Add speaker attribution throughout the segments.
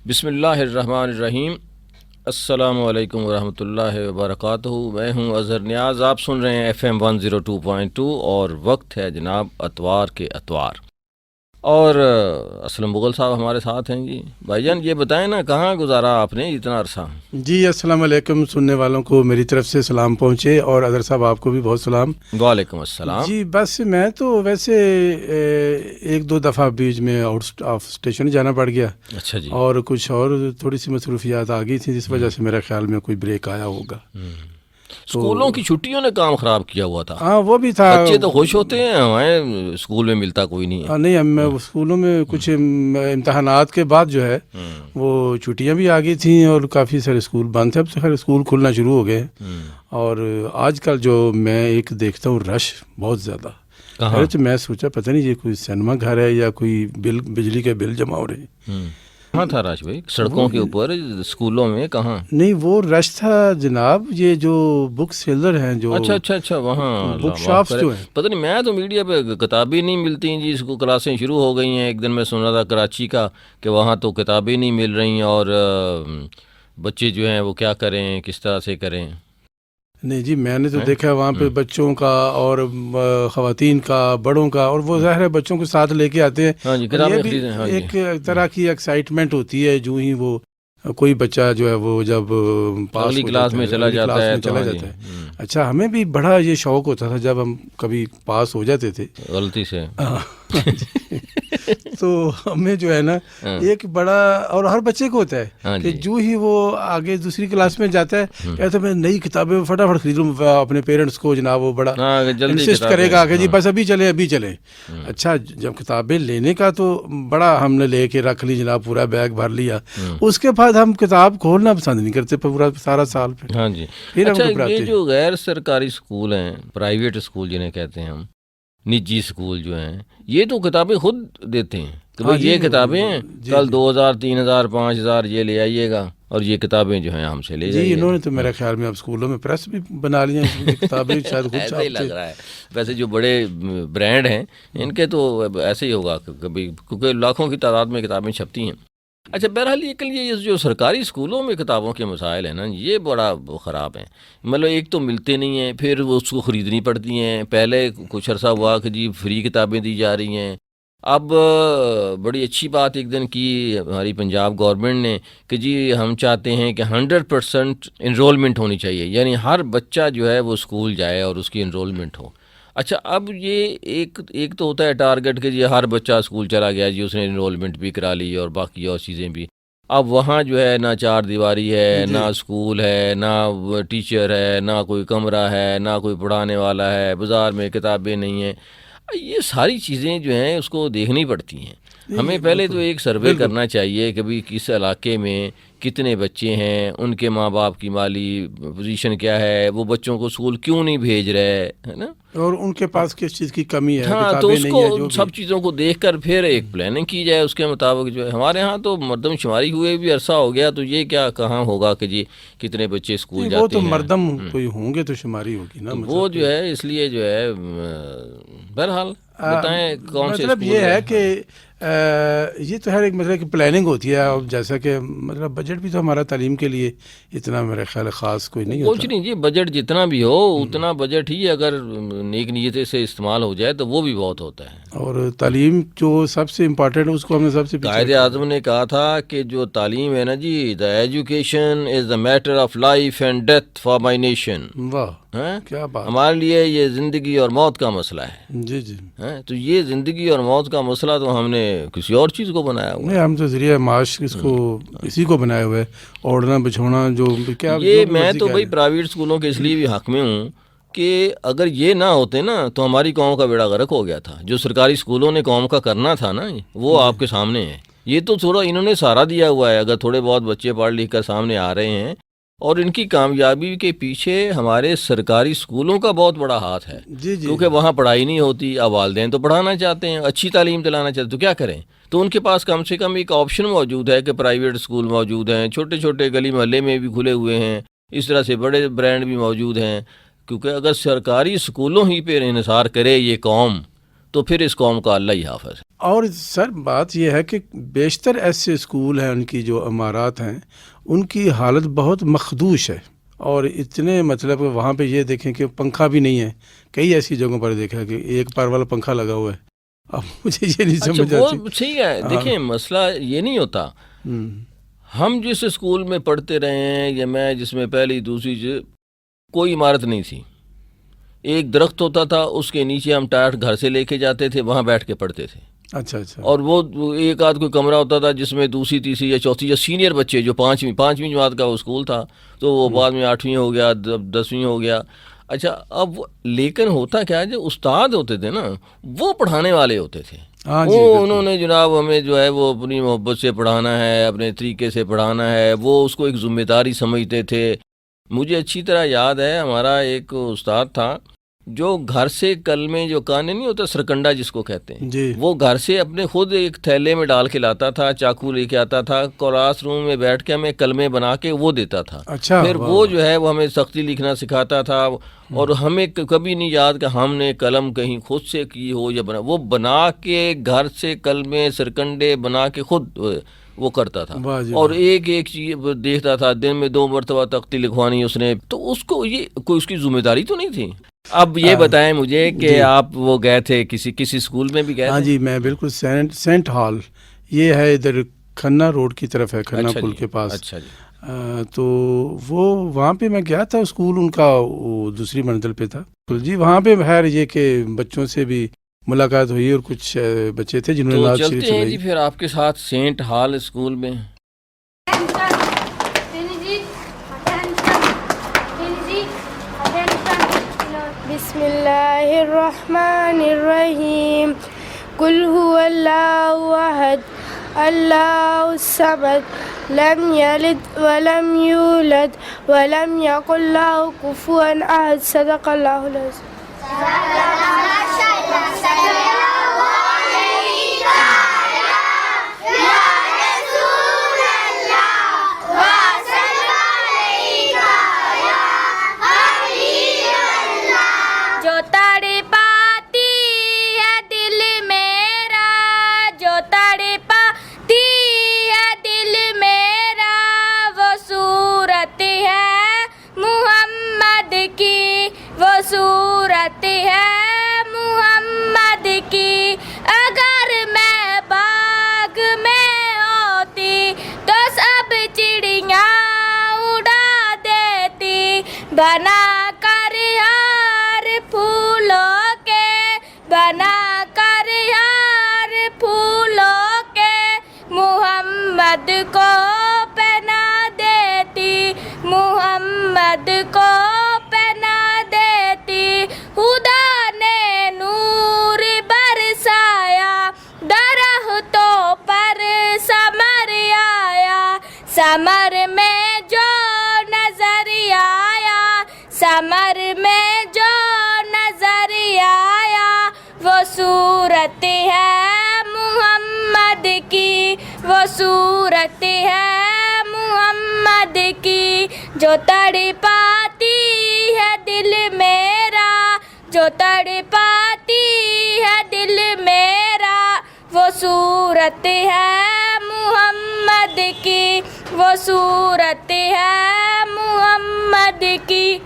Speaker 1: بسم اللہ الرحمن الرحیم۔ السلام علیکم ورحمۃ اللہ وبرکاتہ۔ میں ہوں اظہر نیاز، آپ سن رہے ہیں FM 102.2 اور وقت ہے جناب اتوار کے اتوار۔ اور اسلم مغل صاحب ہمارے ساتھ ہیں۔ جی بھائی جان، یہ بتائیں نا، کہاں گزارا آپ نے اتنا عرصہ؟
Speaker 2: جی السلام علیکم، سننے والوں کو میری طرف سے سلام پہنچے، اور اظہر صاحب آپ کو بھی بہت سلام۔
Speaker 1: وعلیکم السلام۔
Speaker 2: جی بس میں تو ویسے ایک دو دفعہ بیچ میں آؤٹ آف اسٹیشن جانا پڑ گیا۔
Speaker 1: اچھا جی۔
Speaker 2: اور کچھ اور تھوڑی سی مصروفیات آ گئی تھیں، جس وجہ سے میرے خیال میں کوئی بریک آیا ہوگا۔
Speaker 1: اسکولوں کی چھٹیوں نے کام خراب کیا ہوا تھا۔
Speaker 2: ہاں وہ بھی تھا۔
Speaker 1: بچے تو خوش ہوتے ہیں، ہمارے اسکول میں ملتا کوئی نہیں ہے۔
Speaker 2: نہیں، ہم اسکولوں میں کچھ امتحانات کے بعد جو ہے وہ چھٹیاں بھی آ گئی تھیں، اور کافی سارے اسکول بند تھے۔ اب سے خیر اسکول کھلنا شروع ہو گئے، اور آج کل جو میں ایک دیکھتا ہوں رش بہت زیادہ۔ تو میں سوچا پتہ نہیں یہ کوئی سینما گھر ہے یا کوئی بجلی کے بل جمع ہو رہے ہیں۔
Speaker 1: کہاں تھا رش بھائی؟ سڑکوں کے اوپر، اسکولوں میں کہاں؟
Speaker 2: نہیں، وہ رش تھا جناب، یہ جو بک سیلر ہیں، جو
Speaker 1: اچھا وہاں
Speaker 2: بک شاپس جو ہیں۔
Speaker 1: پتہ نہیں، میں تو میڈیا پہ کتابیں نہیں ملتی جی، اس کو کلاسیں شروع ہو گئی ہیں۔ ایک دن میں سن رہا تھا کراچی کا کہ وہاں تو کتابیں نہیں مل رہی، اور بچے جو ہیں وہ کیا کریں، کس طرح سے کریں؟
Speaker 2: نہیں جی، میں نے تو دیکھا وہاں پہ بچوں کا اور خواتین کا، بڑوں کا، اور وہ ظاہر ہے بچوں کو ساتھ لے کے آتے ہیں۔
Speaker 1: ہاں جی، کتابیں خریدیں۔ ہاں جی،
Speaker 2: ایک طرح کی ایکسائٹمنٹ ہوتی ہے جو ہی وہ کوئی بچہ جو ہے وہ جب پاس
Speaker 1: اگلی کلاس میں چلا جاتا ہے۔
Speaker 2: اچھا، ہمیں بھی بڑا یہ شوق ہوتا تھا جب ہم کبھی پاس ہو جاتے تھے
Speaker 1: غلطی سے۔
Speaker 2: تو ہمیں جو ہے نا ایک بڑا، اور ہر بچے کو ہوتا ہے کہ جو ہی وہ آگے دوسری کلاس میں جاتا ہے کہتا ہے میں نئی کتابیں فٹافٹ خرید لوں، اپنے پیرنٹس کو جناب وہ بڑا انسسٹ کرے گا کہ جی بس ابھی چلیں۔ اچھا، جب کتابیں لینے کا تو بڑا ہم نے لے کے رکھ لی جناب، پورا بیگ بھر لیا۔ اس کے بعد ہم کتاب کھولنا پسند نہیں کرتے پورا سارا سال پہ۔
Speaker 1: ہاں جی۔ اچھا، یہ جو غیر سرکاری اسکول ہیں، پرائیویٹ اسکول جنہیں کہتے ہیں ہم، نجی اسکول جو ہیں، یہ تو کتابیں خود دیتے ہیں کہ بھئی یہ کتابیں ہیں، کل 2000 3000 5000 یہ لے آئیے گا، اور یہ کتابیں جو ہیں ہم سے لے جائیے۔
Speaker 2: جی انہوں نے تو میرے خیال میں اب اسکولوں میں پریس بھی بنا لی ہیں، کتابیں شاید خود
Speaker 1: ایسا ہی لگ رہا ہے۔ ویسے جو بڑے برانڈ ہیں ان کے تو ایسے ہی ہوگا، کبھی کیونکہ لاکھوں کی تعداد میں کتابیں چھپتی ہیں۔ اچھا، بہرحال یہ جو سرکاری اسکولوں میں کتابوں کے مسائل ہیں نا، یہ بڑا خراب ہیں۔ مطلب ایک تو ملتے نہیں ہیں، پھر وہ اس کو خریدنی پڑتی ہیں۔ پہلے کچھ عرصہ ہوا کہ جی فری کتابیں دی جا رہی ہیں۔ اب بڑی اچھی بات ایک دن کی ہماری پنجاب گورنمنٹ نے کہ جی ہم چاہتے ہیں کہ 100% انرولمنٹ ہونی چاہیے، یعنی ہر بچہ جو ہے وہ اسکول جائے اور اس کی انرولمنٹ ہو۔ اچھا، اب یہ ایک تو ہوتا ہے ٹارگٹ کہ جی ہر بچہ اسکول چلا گیا جی، اس نے انرولمنٹ بھی کرا لی اور باقی اور چیزیں بھی۔ اب وہاں جو ہے نہ چار دیواری ہے، نہ اسکول ہے، نہ ٹیچر ہے، نہ کوئی کمرہ ہے، نہ کوئی پڑھانے والا ہے، بازار میں کتابیں نہیں ہیں۔ یہ ساری چیزیں جو ہیں اس کو دیکھنی پڑتی ہیں۔ ہمیں پہلے تو ایک سروے کرنا چاہیے کہ بھی کس علاقے میں کتنے بچے ہیں، ان کے ماں باپ کی مالی پوزیشن کیا ہے، وہ بچوں کو اسکول کیوں نہیں بھیج رہے، ہے نا، اور
Speaker 2: ان کے پاس کس چیز کی کمی ہے۔
Speaker 1: ہاں، تو اس کو سب چیزوں کو دیکھ کر پھر ایک پلاننگ کی جائے اس کے مطابق۔ جو ہے ہمارے ہاں تو مردم شماری ہوئے بھی عرصہ ہو گیا، تو یہ کیا کہاں ہوگا کہ جی کتنے بچے اسکول جاتے ہیں۔
Speaker 2: وہ تو مردم کوئی ہوں گے تو شماری ہوگی نا،
Speaker 1: وہ جو ہے اس لیے جو ہے بہرحال بتائیں کون سے
Speaker 2: مطلب یہ ہے کہ یہ تو ہر ایک مطلب کی پلاننگ ہوتی ہے، اور جیسا کہ مطلب بجٹ بھی تو ہمارا تعلیم کے لیے اتنا میرے خیال خاص کوئی نہیں ہوتا۔
Speaker 1: کچھ نہیں جی، بجٹ جتنا بھی ہو اتنا بجٹ ہی اگر نیک نیتی سے استعمال ہو جائے تو وہ بھی بہت ہوتا ہے۔
Speaker 2: اور تعلیم جو سب سے امپورٹنٹ ہے اس کو ہم نے سب سے
Speaker 1: قائد اعظم نے کہا تھا کہ جو تعلیم ہے نا جی، the education is the matter of life and death for my nation.
Speaker 2: واہ کیا بات!
Speaker 1: ہمارے لیے یہ زندگی اور موت کا مسئلہ ہے۔
Speaker 2: جی جی،
Speaker 1: تو یہ زندگی اور موت کا مسئلہ تو ہم نے کسی اور چیز کو بنایا ہوا ہے۔
Speaker 2: نہیں، ہم تو ذریعہ معاش اس کو اسی کو بنائے ہوئے، اوڑھنا بچھونا جو کیا۔
Speaker 1: یہ میں تو بھائی پرائیویٹ اسکولوں کے اس لیے بھی حق میں ہوں کہ اگر یہ نہ ہوتے نا تو ہماری قوم کا بیڑا غرق ہو گیا تھا۔ جو سرکاری اسکولوں نے قوم کا کرنا تھا نا، وہ آپ کے سامنے ہے۔ یہ تو تھوڑا انہوں نے سہارا دیا ہوا ہے، اگر تھوڑے بہت بچے پڑھ لکھ کر سامنے آ رہے ہیں، اور ان کی کامیابی کے پیچھے ہمارے سرکاری اسکولوں کا بہت بڑا ہاتھ ہے۔
Speaker 2: جی جی،
Speaker 1: کیونکہ وہاں پڑھائی نہیں ہوتی، اب والدین تو پڑھانا چاہتے ہیں، اچھی تعلیم دلانا چاہتے ہیں، تو کیا کریں؟ تو ان کے پاس کم سے کم ایک آپشن موجود ہے کہ پرائیویٹ اسکول موجود ہیں، چھوٹے چھوٹے گلی محلے میں بھی کھلے ہوئے ہیں، اس طرح سے بڑے برانڈ بھی موجود ہیں۔ کیونکہ اگر سرکاری اسکولوں ہی پہ انحصار کرے یہ قوم تو پھر اس قوم کا اللہ ہی حافظ ہے۔
Speaker 2: اور سر بات یہ ہے کہ بیشتر ایسے اسکول ہیں، ان کی جو عمارات ہیں ان کی حالت بہت مخدوش ہے، اور اتنے مطلب وہاں پہ یہ دیکھیں کہ پنکھا بھی نہیں ہے، کئی ایسی جگہوں پر دیکھا کہ ایک پر والا پنکھا لگا ہوا ہے۔ اب مجھے یہ نہیں سمجھ آتی۔
Speaker 1: وہ ٹھیک ہے، دیکھیں مسئلہ یہ نہیں ہوتا، ہم جس اسکول میں پڑھتے رہے ہیں یا میں جس میں پہلی دوسری کوئی عمارت نہیں تھی، ایک درخت ہوتا تھا، اس کے نیچے ہم ٹاٹ گھر سے لے کے جاتے تھے، وہاں بیٹھ کے پڑھتے تھے۔
Speaker 2: اچھا اچھا۔
Speaker 1: اور وہ ایک آدھ کوئی کمرہ ہوتا تھا جس میں دوسری تیسری یا چوتھی یا سینئر بچے جو پانچویں جماعت کا وہ اسکول تھا، تو وہ بعد میں 8ویں ہو گیا، 10ویں ہو گیا۔ اچھا اب لیکن ہوتا کیا ہے، جو استاد ہوتے تھے نا وہ پڑھانے والے ہوتے تھے، وہ انہوں نے جناب ہمیں جو ہے وہ اپنی محبت سے پڑھانا ہے، اپنے طریقے سے پڑھانا ہے، وہ اس کو ایک ذمہ داری سمجھتے تھے۔ مجھے اچھی طرح یاد ہے ہمارا ایک استاد تھا جو گھر سے کلمے جو کانے نہیں ہوتا سرکنڈا جس کو کہتے ہیں
Speaker 2: جی،
Speaker 1: وہ گھر سے اپنے خود ایک تھیلے میں ڈال کے لاتا تھا، چاقو لے کے آتا تھا، کلاس روم میں بیٹھ کے ہمیں کلمے بنا کے وہ دیتا تھا۔
Speaker 2: اچھا،
Speaker 1: پھر وہ جو ہے وہ ہمیں سختی لکھنا سکھاتا تھا، اور ہمیں کبھی نہیں یاد کہ ہم نے قلم کہیں خود سے کی ہو یا بنا، وہ بنا کے گھر سے کلمے سرکنڈے بنا کے خود وہ کرتا تھا، اور ایک ایک چیز دیکھتا تھا، دن میں 2 مرتبہ تختی لکھوانی اس نے، تو اس کو یہ کوئی اس کی ذمہ داری تو نہیں تھی۔ اب یہ بتائیں مجھے کہ آپ وہ گئے تھے کسی اسکول میں بھی گئے تھے؟
Speaker 2: ہاں جی، میں بالکل سینٹ ہال، یہ ہے ادھر کھنہ روڈ کی طرف ہے، کھنہ پل کے پاس۔
Speaker 1: اچھا جی۔
Speaker 2: تو وہ وہاں پہ میں گیا تھا، اسکول ان کا دوسری منزل پہ تھا جی۔ وہاں پہ خیر یہ کہ بچوں سے بھی ملاقات ہوئی، اور کچھ بچے تھے جنہوں نے نعت شریف
Speaker 1: چلتے ہیں جی پھر آپ کے ساتھ سینٹ ہال اسکول میں۔
Speaker 3: بسم اللہ الرحمن الرحیم، قل هو اللہ احد اللہ الصمد لم یلد ولم یولد ولم یکن له کفوا احد، صدق اللہ العظیم۔ صورت ہے محمد کی، اگر میں باغ میں ہوتی تو سب چڑیاں اڑا دیتی، بنا کر ہار پھولوں کے، بنا کر ہار پھولوں کے، محمد کو پہنا دیتی، محمد کو خدا نے نور برسایا، درختوں پر ثمر آیا، ثمر میں جو نظر آیا، ثمر میں جو نظر آیا، وہ صورت ہے محمد کی، وہ صورت ہے محمد کی، جو تڑپاتی ہے دل میرا، جو تڑپاتی ہے دل میرا، وہ صورت ہے محمد کی، وہ صورت ہے محمد کی۔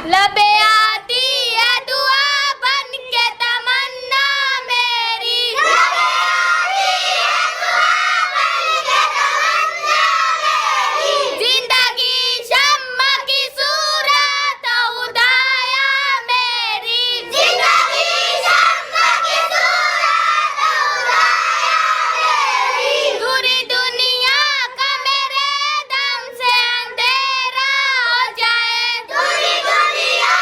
Speaker 3: لبے آتی ہے دعا بن کے تمنا میری، لبے آتی ہے دعا بن کے تمنا میری، زندگی شمع کی صورت خدایا میری، زندگی شمع کی صورت خدایا میری، دوری دنیا کا میرے دم سے اندھیرا ہو جائے، دوری دنیا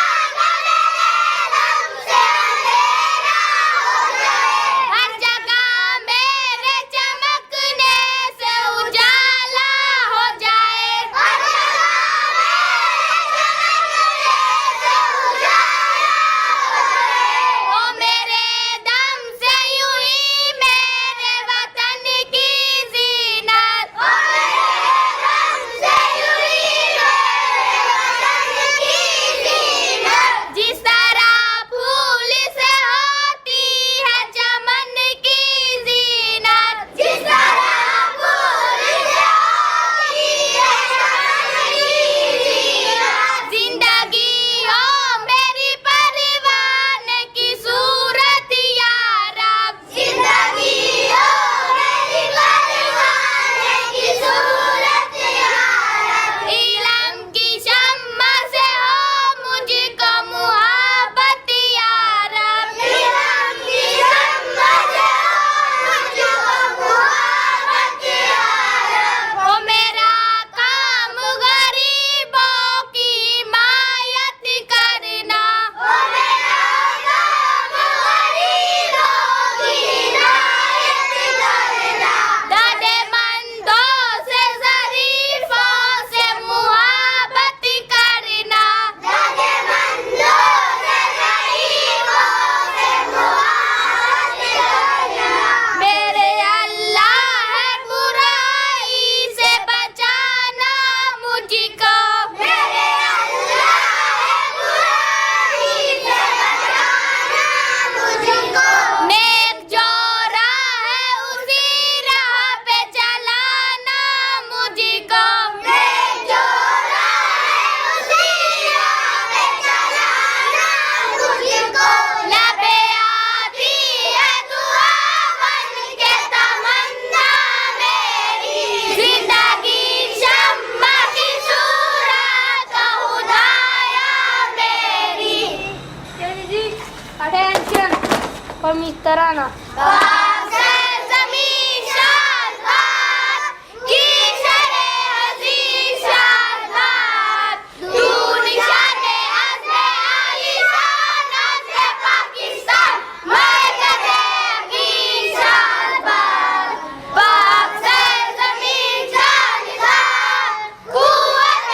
Speaker 3: قومی ترانہ پاک سے زمین شادباد کی شرح عزیز شادباد تو نشان عزم عالی شان عزم پاکستان مرکز یقین شادباد پاک سے زمین شادباد قوت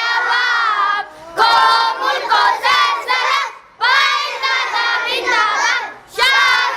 Speaker 3: عوام قوم ملک و سلطنت پائندہ زندہ باد شاد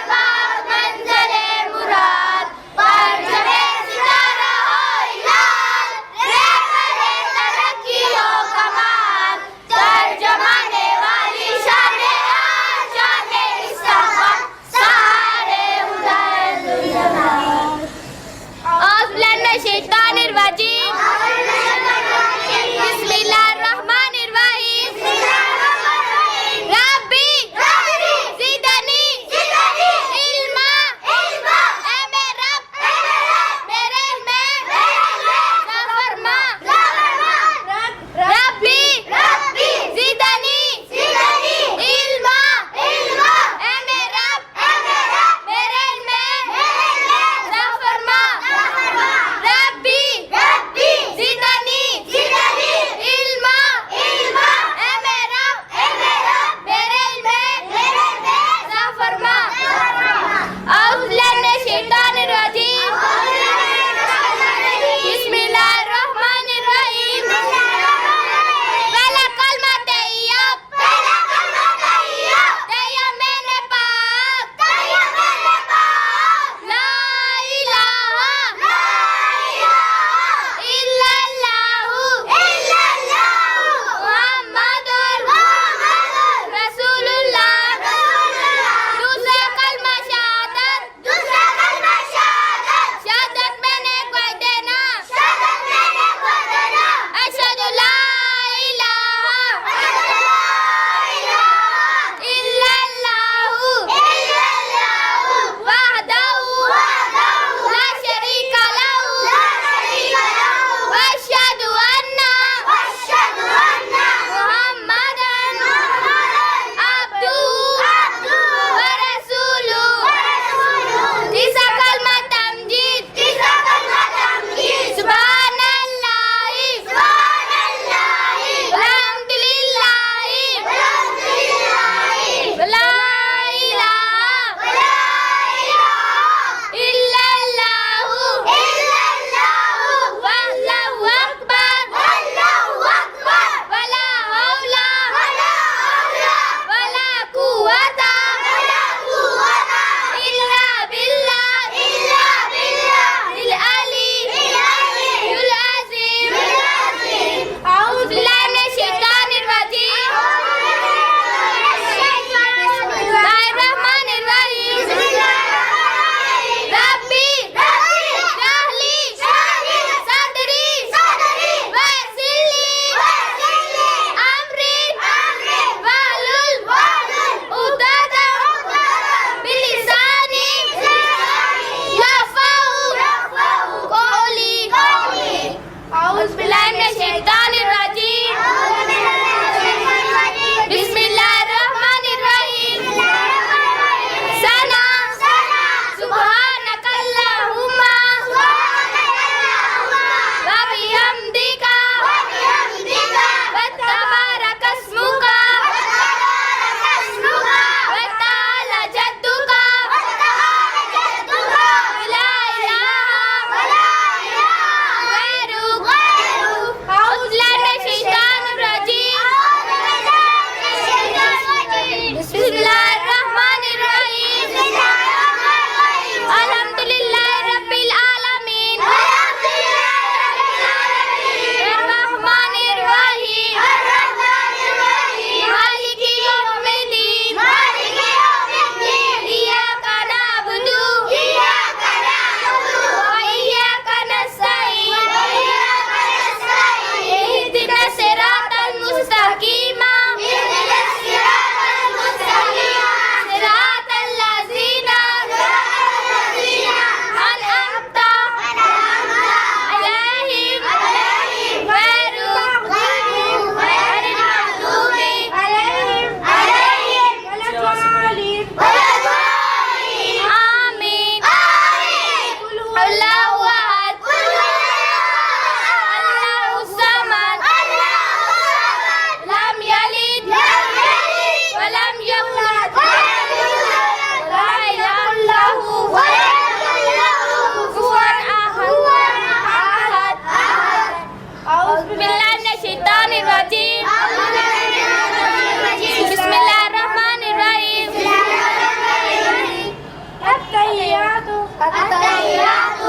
Speaker 3: التحيات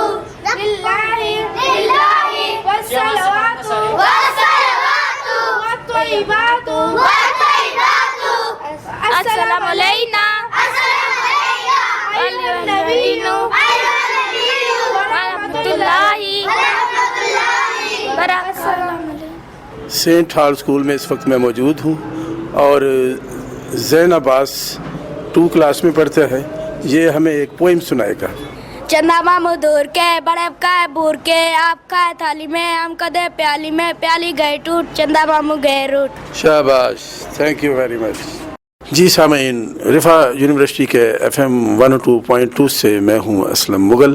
Speaker 3: لله والصلوات والطيبات السلام علينا أيها النبي ورحمة الله وبركاته.
Speaker 2: سینٹ ہال اسکول میں اس وقت میں موجود ہوں اور زین عباس 2 کلاس میں پڑھتا ہے. یہ ہمیں ایک پوئم سنائے گا.
Speaker 3: چندہ مامو دور کے بڑے کا ہے بور کے آپ کا ہے تھالی میں ہم کدے پیالی میں پیالی گئے ٹوٹ چندہ مامو گئے روٹ.
Speaker 2: شاباش, تھینک یو ویری مچ. جی سامعین, رفا یونیورسٹی کے FM 102.2 سے میں ہوں اسلم مغل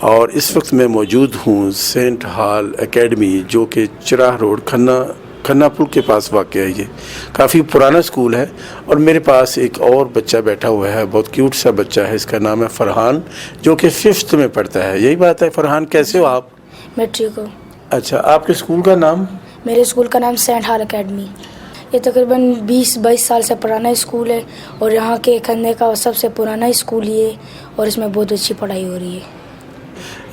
Speaker 2: اور اس وقت میں موجود ہوں سینٹ ہال اکیڈمی جو کہ چراہ روڈ کھنہ پل کے پاس واقع ہے. یہ کافی پرانا اسکول ہے اور میرے پاس ایک اور بچہ بیٹھا ہوا ہے, بہت کیوٹ سا بچہ ہے. اس کا نام ہے فرحان جو کہ 5th میں پڑھتا ہے. یہی بات ہے فرحان, کیسے ہو آپ؟
Speaker 3: میں ٹھیک ہوں.
Speaker 2: اچھا, آپ کے اسکول کا نام؟
Speaker 3: میرے اسکول کا نام سینٹ ہال اکیڈمی. یہ تقریباً 20-22 سال سے پرانا اسکول ہے اور یہاں کے کھننے کا سب سے پرانا اسکول یہ ہے اور اس میں بہت اچھی پڑھائی ہو رہی ہے.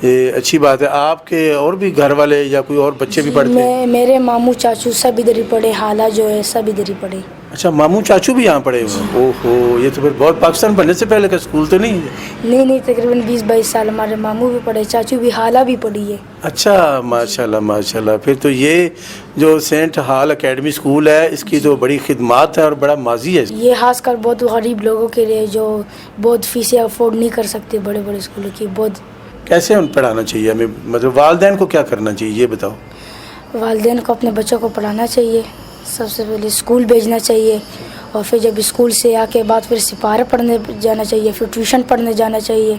Speaker 2: یہ اچھی بات ہے. آپ کے اور بھی گھر والے یا کوئی اور بچے بھی پڑھتے ہیں؟
Speaker 3: میرے ماموں چاچو سب ادھر ہی پڑھے, حالہ جو ہے سب ادھر ہی پڑھے.
Speaker 2: اچھا, ماموں چاچو بھی یہاں پڑھے ہوئے؟ اوہو, یہ تو پھر بہت پاکستان بننے سے پہلے کا اسکول تو نہیں ہے؟
Speaker 3: نہیں, تقریباً 20-22 سال ہمارے ماموں بھی پڑھے, چاچو بھی, حالہ بھی پڑھی ہے.
Speaker 2: اچھا, ماشاءاللہ ماشاءاللہ. پھر تو یہ جو سینٹ ہال اکیڈمی اسکول ہے اس کی تو بڑی خدمات ہے اور بڑا ماضی ہے.
Speaker 3: یہ خاص کر بہت غریب لوگوں کے لیے جو بہت فیسیں افورڈ نہیں کر سکتے بڑے بڑے اسکولوں کی. بہت
Speaker 2: کیسے ان پڑھانا چاہیے ہمیں, مطلب والدین کو کیا کرنا چاہیے یہ بتاؤ؟
Speaker 3: والدین کو اپنے بچوں کو پڑھانا چاہیے. سب سے پہلے اسکول بھیجنا چاہیے اور پھر جب اسکول سے آ کے بعد پھر سپارہ پڑھنے جانا چاہیے, پھر ٹیوشن پڑھنے جانا چاہیے.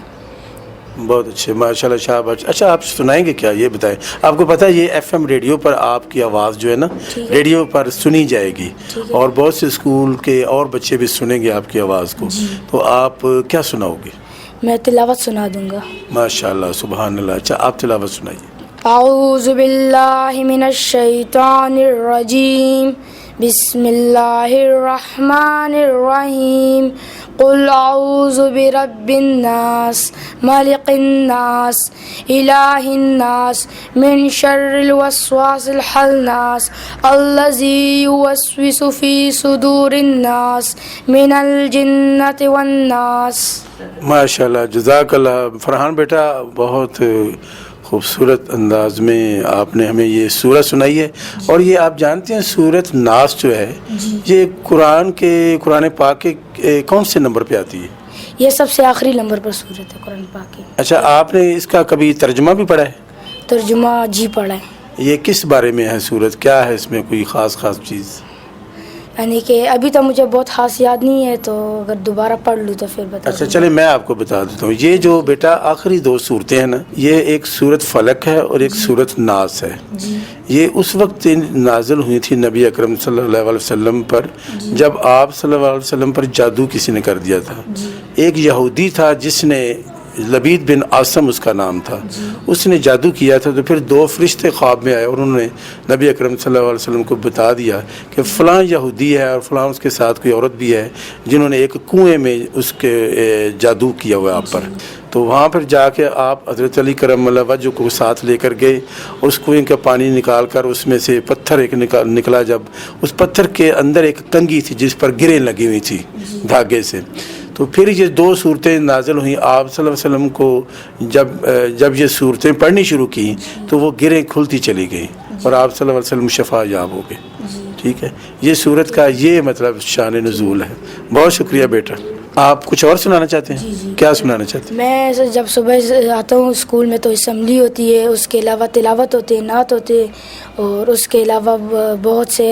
Speaker 2: بہت اچھے, ماشاءاللہ, شاباش. اچھا, آپ سنائیں گے کیا, یہ بتائیں. آپ کو پتہ ہے یہ FM ریڈیو پر آپ کی آواز جو ہے نا ریڈیو پر سنی جائے گی اور بہت سے اسکول کے اور بچے بھی سنیں گے آپ کی آواز کو. تو آپ کیا سناؤ گے؟
Speaker 3: میں تلاوت سنا دوں گا.
Speaker 2: ماشاءاللہ, سبحان اللہ. اچھا, آپ تلاوت سنائیے.
Speaker 3: اعوذ باللہ من الشیطان الرجیم, بسم اللہ الرحمن الرحیم. قل اعوذ برب الناس ملک الناس الہ الناس من شر الوسواس الخناس الذی یوسوس فی صدور الناس من الجنۃ والناس.
Speaker 2: ماشاءاللہ, جزاک اللہ. فرحان بیٹا, بہت خوبصورت انداز میں آپ نے ہمیں یہ سورہ سنائی ہے. اور یہ آپ جانتے ہیں سورۃ ناس جو ہے یہ قرآن پاک کے کون سے نمبر پہ آتی ہے؟
Speaker 3: یہ سب سے آخری نمبر پر سورت ہے قرآن پاک کی.
Speaker 2: اچھا, آپ نے اس کا کبھی ترجمہ بھی پڑھا ہے؟
Speaker 3: ترجمہ جی پڑھا ہے.
Speaker 2: یہ کس بارے میں ہے سورت, کیا ہے اس میں کوئی خاص چیز؟
Speaker 3: یعنی کہ ابھی تو مجھے بہت خاص یاد نہیں ہے, تو اگر دوبارہ پڑھ لوں تو پھر بتا.
Speaker 2: اچھا چلے, میں آپ کو بتا دیتا ہوں. یہ جو بیٹا آخری 2 صورتیں ہیں نا, یہ ایک سورت فلق ہے اور ایک سورت ناس ہے. یہ اس وقت نازل ہوئی تھی نبی اکرم صلی اللہ علیہ وسلم پر جب آپ صلی اللہ علیہ وسلم پر جادو کسی نے کر دیا تھا. ایک یہودی تھا جس نے, لبید بن عاصم اس کا نام تھا, اس نے جادو کیا تھا. تو پھر 2 فرشتے خواب میں آئے اور انہوں نے نبی اکرم صلی اللہ علیہ وسلم کو بتا دیا کہ فلاں یہودی ہے اور فلاں اس کے ساتھ کوئی عورت بھی ہے جنہوں نے ایک کنویں میں اس کے جادو کیا ہوا آپ پر. تو وہاں پر جا کے آپ حضرت علی کرم اللہ وجہ کو ساتھ لے کر گئے. اس کنویں کا پانی نکال کر اس میں سے پتھر ایک نکلا. جب اس پتھر کے اندر ایک کنگھی تھی جس پر گریں لگی ہوئی تھی دھاگے سے. تو پھر یہ 2 صورتیں نازل ہوئیں. آپ صلی اللہ علیہ وسلم کو جب یہ صورتیں پڑھنی شروع کی تو وہ گریں کھلتی چلی گئیں اور آپ صلی اللہ علیہ وسلم شفا یاب ہو گئے. ٹھیک ہے, یہ صورت کا یہ مطلب شان نزول ہے. بہت شکریہ بیٹا. آپ کچھ اور سنانا چاہتے ہیں؟ کیا سنانا چاہتے ہیں؟
Speaker 3: میں جب صبح آتا ہوں اسکول میں تو اسمبلی ہوتی ہے, اس کے علاوہ تلاوت ہوتے ہیں, نعت ہوتے ہیں, اور اس کے علاوہ بہت سے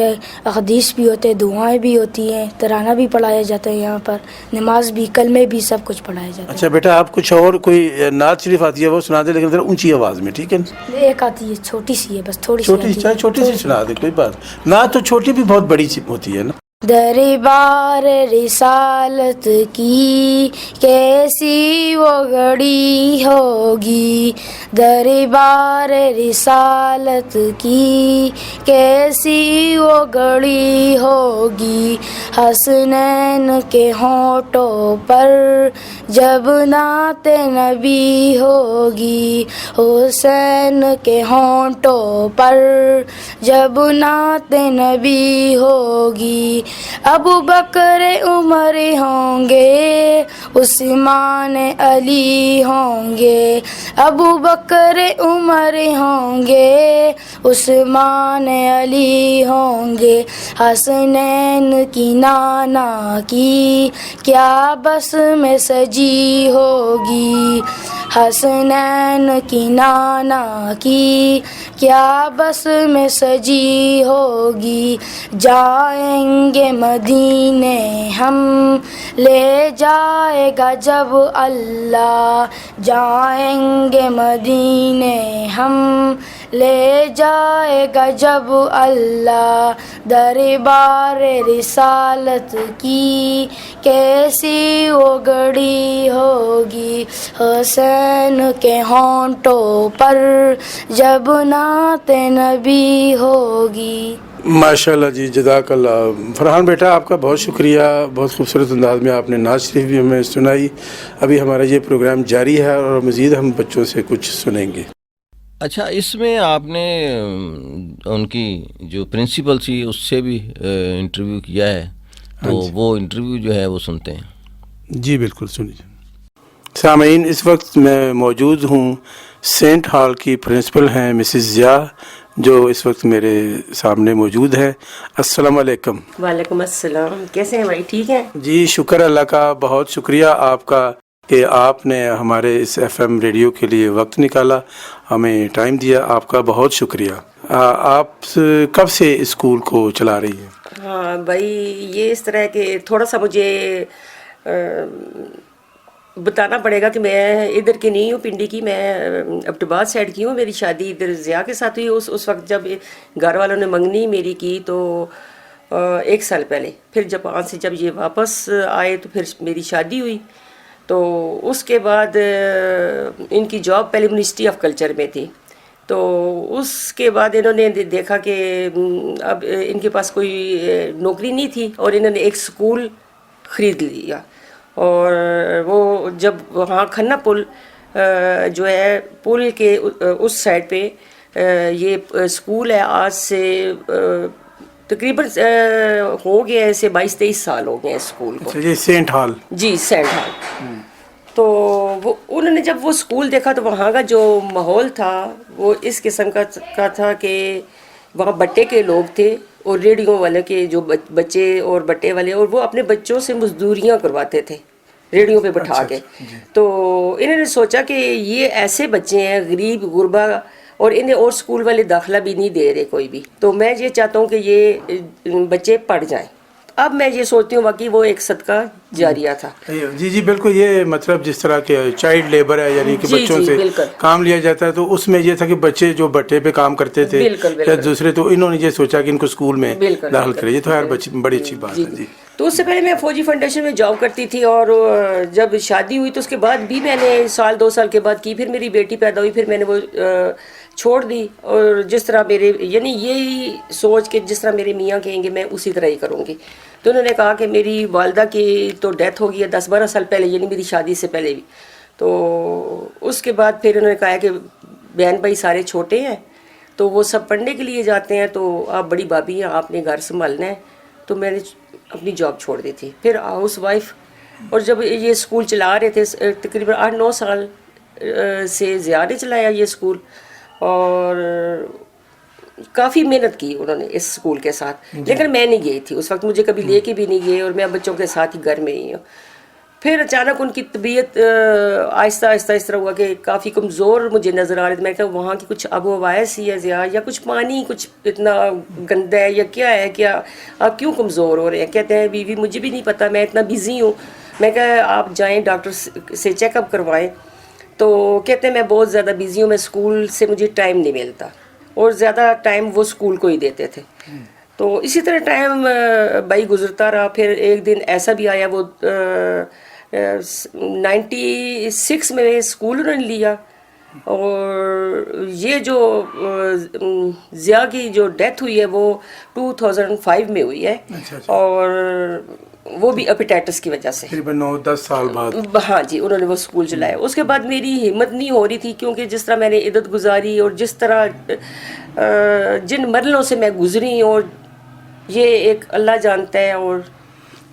Speaker 3: احادیث بھی ہوتے ہیں, دعائیں بھی ہوتی ہیں, ترانہ بھی پڑھایا جاتا ہے یہاں پر, نماز بھی, کلمے بھی, سب کچھ پڑھایا جاتا ہے.
Speaker 2: اچھا بیٹا, آپ کچھ اور کوئی نعت شریف آتی ہے وہ سنا دیں, لیکن ذرا اونچی آواز میں, ٹھیک ہے؟
Speaker 3: ایک آتی ہے, چھوٹی سی ہے, بس تھوڑی سی.
Speaker 2: چھوٹی سی سنا دیں, کوئی بات. نعت تو چھوٹی بھی بہت بڑی ہوتی ہے نا.
Speaker 3: دربار رسالت کی کیسی وہ گھڑی ہوگی, دربار رسالت کی کیسی وہ گھڑی ہوگی، حسنین کے ہونٹوں پر جب نعت نبی ہوگی، حسین کے ہونٹوں پر جب نعت نبی ہوگی، ابو بکر عمر ہوں گے، عثمان علی ہوں گے، ابو بکر عمر ہوں گے، عثمان علی ہوں گے، حسنین کی نانا کی کیا بس میں سجی ہوگی، حسنین کی نانا کی کیا بس میں سجی ہوگی، جائیں گے مدینے ہم لے جائے گا جب اللہ، جائیں گے مدینے ہم لے جائے گا جب اللہ، دربار رسالت کی کیسی وہ گھڑی ہوگی، حسین کے ہونٹوں پر جب نعت نبی ہوگی۔
Speaker 2: ماشاءاللہ جی، جزاک اللہ۔ فرحان بیٹا آپ کا بہت شکریہ، بہت خوبصورت انداز میں آپ نے نعت شریف بھی ہمیں سنائی۔ ابھی ہمارا یہ پروگرام جاری ہے اور مزید ہم بچوں سے کچھ سنیں گے۔
Speaker 1: اچھا، اس میں آپ نے ان کی جو پرنسپل تھی اس سے بھی انٹرویو کیا ہے، تو وہ انٹرویو جو ہے وہ سنتے ہیں۔
Speaker 2: جی بالکل، سنیے۔ سامعین، اس وقت میں موجود ہوں سینٹ ہال کی پرنسپل ہیں مسز ضیاء، جو اس وقت میرے سامنے موجود ہے۔ السلام علیکم۔
Speaker 4: وعلیکم السلام، کیسے ہیں بھائی؟ ٹھیک ہیں
Speaker 2: جی، شکر اللہ کا، بہت شکریہ آپ کا کہ آپ نے ہمارے اس ایف ایم ریڈیو کے لیے وقت نکالا، ہمیں ٹائم دیا، آپ کا بہت شکریہ۔ آپ کب سے اسکول کو چلا رہی ہیں؟
Speaker 4: ہاں بھائی، یہ اس طرح کہ تھوڑا سا مجھے بتانا پڑے گا کہ میں ادھر کی نہیں ہوں، پنڈی کی، میں عبدالآباد سائڈ کی ہوں۔ میری شادی ادھر ضیاء کے ساتھ ہوئی۔ اس وقت جب گھر والوں نے منگنی میری کی تو 1 سال پہلے، پھر جاپان سے جب یہ واپس آئے تو پھر میری شادی ہوئی۔ تو اس کے بعد ان کی جاب پہلے منسٹری آف کلچر میں تھی، تو اس کے بعد انہوں نے دیکھا کہ اب ان کے پاس کوئی نوکری نہیں تھی، اور انہوں نے ایک اسکول خرید لیا، اور وہ جب وہاں کھنہ پل جو ہے پل کے اس سائڈ پہ یہ اسکول ہے، آج سے تقریباً ہو گیا ایسے 22-23 سال ہو گئے ہیں اسکول کو۔
Speaker 2: جی، سینٹ ہال۔
Speaker 4: جی، سینٹ ہال۔ تو وہ انہوں نے جب وہ اسکول دیکھا تو وہاں کا جو ماحول تھا وہ اس قسم کا تھا کہ وہاں بٹے کے لوگ تھے، اور ریڑھیوں والے کے جو بچے اور بٹے والے، اور وہ اپنے بچوں سے مزدوریاں کرواتے تھے ریڑھیوں پہ بٹھا کے۔ تو انہوں نے سوچا کہ یہ ایسے بچے ہیں غریب غربا، اور انہیں اور اسکول والے داخلہ بھی نہیں دے رہے کوئی بھی، تو میں یہ چاہتا ہوں کہ یہ بچے پڑھ جائیں۔ اب میں یہ سوچتی ہوں باقی وہ ایک صدقہ جاریہ تھا۔
Speaker 2: جی بالکل، یہ مطلب جس طرح کے چائلڈ لیبر ہے، یعنی کہ بچوں سے کام لیا جاتا ہے، تو اس میں یہ تھا کہ بچے جو بٹے پہ کام کرتے تھے یا دوسرے، تو انہوں نے یہ سوچا کہ ان کو اسکول میں داخل کرے۔ یہ تو یار بڑی اچھی بات ہے۔ جی،
Speaker 4: تو اس سے پہلے میں فوجی فاؤنڈیشن میں جاب کرتی تھی، اور جب شادی ہوئی تو اس کے بعد بھی میں نے 1-2 سال کے بعد کی، پھر میری بیٹی پیدا ہوئی، پھر میں نے وہ چھوڑ دی، اور جس طرح میرے یعنی یہی سوچ کہ جس طرح میرے میاں کہیں گے میں اسی طرح ہی کروں گی۔ تو انہوں نے کہا کہ میری والدہ کی تو ڈیتھ ہو گئی ہے 10-12 سال پہلے، یعنی میری شادی سے پہلے بھی۔ تو اس کے بعد پھر انہوں نے کہا کہ بہن بھائی سارے چھوٹے ہیں تو وہ سب پڑھنے کے لیے جاتے ہیں، تو آپ بڑی بھابھی ہیں، آپ نے گھر سنبھالنا ہے۔ تو میں نے اپنی جاب چھوڑ دی تھی، پھر ہاؤس وائف۔ اور جب یہ اسکول چلا رہے تھے تقریباً 8-9 سال سے ضیاء نے چلایا یہ اسکول، اور کافی محنت کی انہوں نے اس اسکول کے ساتھ، لیکن میں نہیں گئی تھی اس وقت، مجھے کبھی لے کے بھی نہیں گئے، اور میں بچوں کے ساتھ ہی گھر میں ہی ہوں۔ پھر اچانک ان کی طبیعت آہستہ آہستہ اس طرح ہوا کہ کافی کمزور مجھے نظر آ رہے تھے۔ میں کہا وہاں کی کچھ آب و ہوا ایسی ہے ضیاء، یا کچھ پانی کچھ اتنا گندا ہے، یا کیا ہے، کیا آپ کیوں کمزور ہو رہے ہیں؟ کہتے ہیں بیوی مجھے بھی نہیں پتہ، میں اتنا بزی ہوں۔ میں کہا آپ جائیں ڈاکٹر سے چیک اپ کروائیں۔ تو کہتے ہیں میں بہت زیادہ بزی ہوں، میں اسکول سے مجھے ٹائم نہیں ملتا، اور زیادہ ٹائم وہ اسکول کو ہی دیتے تھے۔ تو اسی طرح ٹائم بھائی گزرتا رہا۔ پھر ایک دن ایسا بھی آیا، وہ 96 میں اسکول انہوں نے لیا، اور یہ جو ضیاء کی جو ڈیتھ ہوئی ہے وہ 2005 میں ہوئی ہے، اور وہ بھی اپیٹائٹس کی وجہ سے،
Speaker 2: تقریباً 9-10 سال بعد۔
Speaker 4: ہاں جی، انہوں نے وہ اسکول چلایا۔ اس کے بعد میری ہمت نہیں ہو رہی تھی، کیونکہ جس طرح میں نے عدت گزاری اور جس طرح جن مرحلوں سے میں گزری، اور یہ ایک اللہ جانتا ہے اور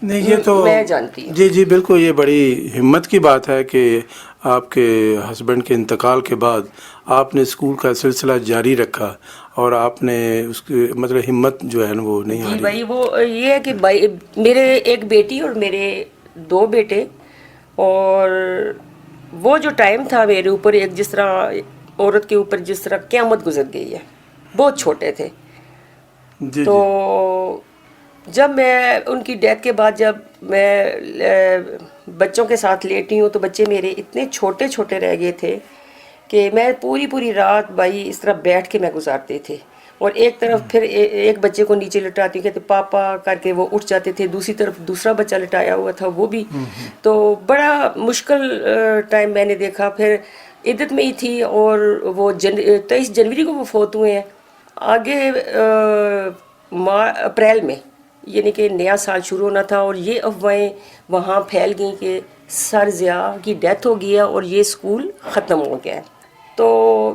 Speaker 2: نہیں یہ تو
Speaker 4: میں جانتی ہوں۔
Speaker 2: جی بالکل، یہ بڑی ہمت کی بات ہے کہ آپ کے ہسبینڈ کے انتقال کے بعد آپ نے اسکول کا سلسلہ جاری رکھا، اور آپ نے اس کی مطلب ہمت جو ہے نا وہ نہیں
Speaker 4: جی بھائی، وہ یہ ہے کہ بھائی میرے ایک بیٹی اور میرے 2 بیٹے، اور وہ جو ٹائم تھا میرے اوپر، ایک جس طرح عورت کے اوپر جس طرح قیامت گزر گئی ہے، بہت چھوٹے تھے۔
Speaker 2: جی
Speaker 4: تو جب میں ان کی ڈیتھ کے بعد جب میں بچوں کے ساتھ لیٹی ہوں، تو بچے میرے اتنے چھوٹے چھوٹے رہ گئے تھے کہ میں پوری رات بھائی اس طرح بیٹھ کے میں گزارتی تھی، اور ایک طرف پھر ایک بچے کو نیچے لٹاتی کہتے پاپا کر کے وہ اٹھ جاتے تھے، دوسری طرف دوسرا بچہ لٹایا ہوا تھا وہ بھی، تو بڑا مشکل ٹائم میں نے دیکھا۔ پھر عدت میں ہی تھی، اور وہ 23 جنوری کو وہ فوت ہوئے ہیں۔ آگے اپریل میں یعنی کہ نیا سال شروع ہونا تھا، اور یہ افواہیں وہاں پھیل گئیں کہ سر ضیاء کی ڈیتھ ہو گئی ہے اور یہ اسکول ختم ہو گیا ہے۔ تو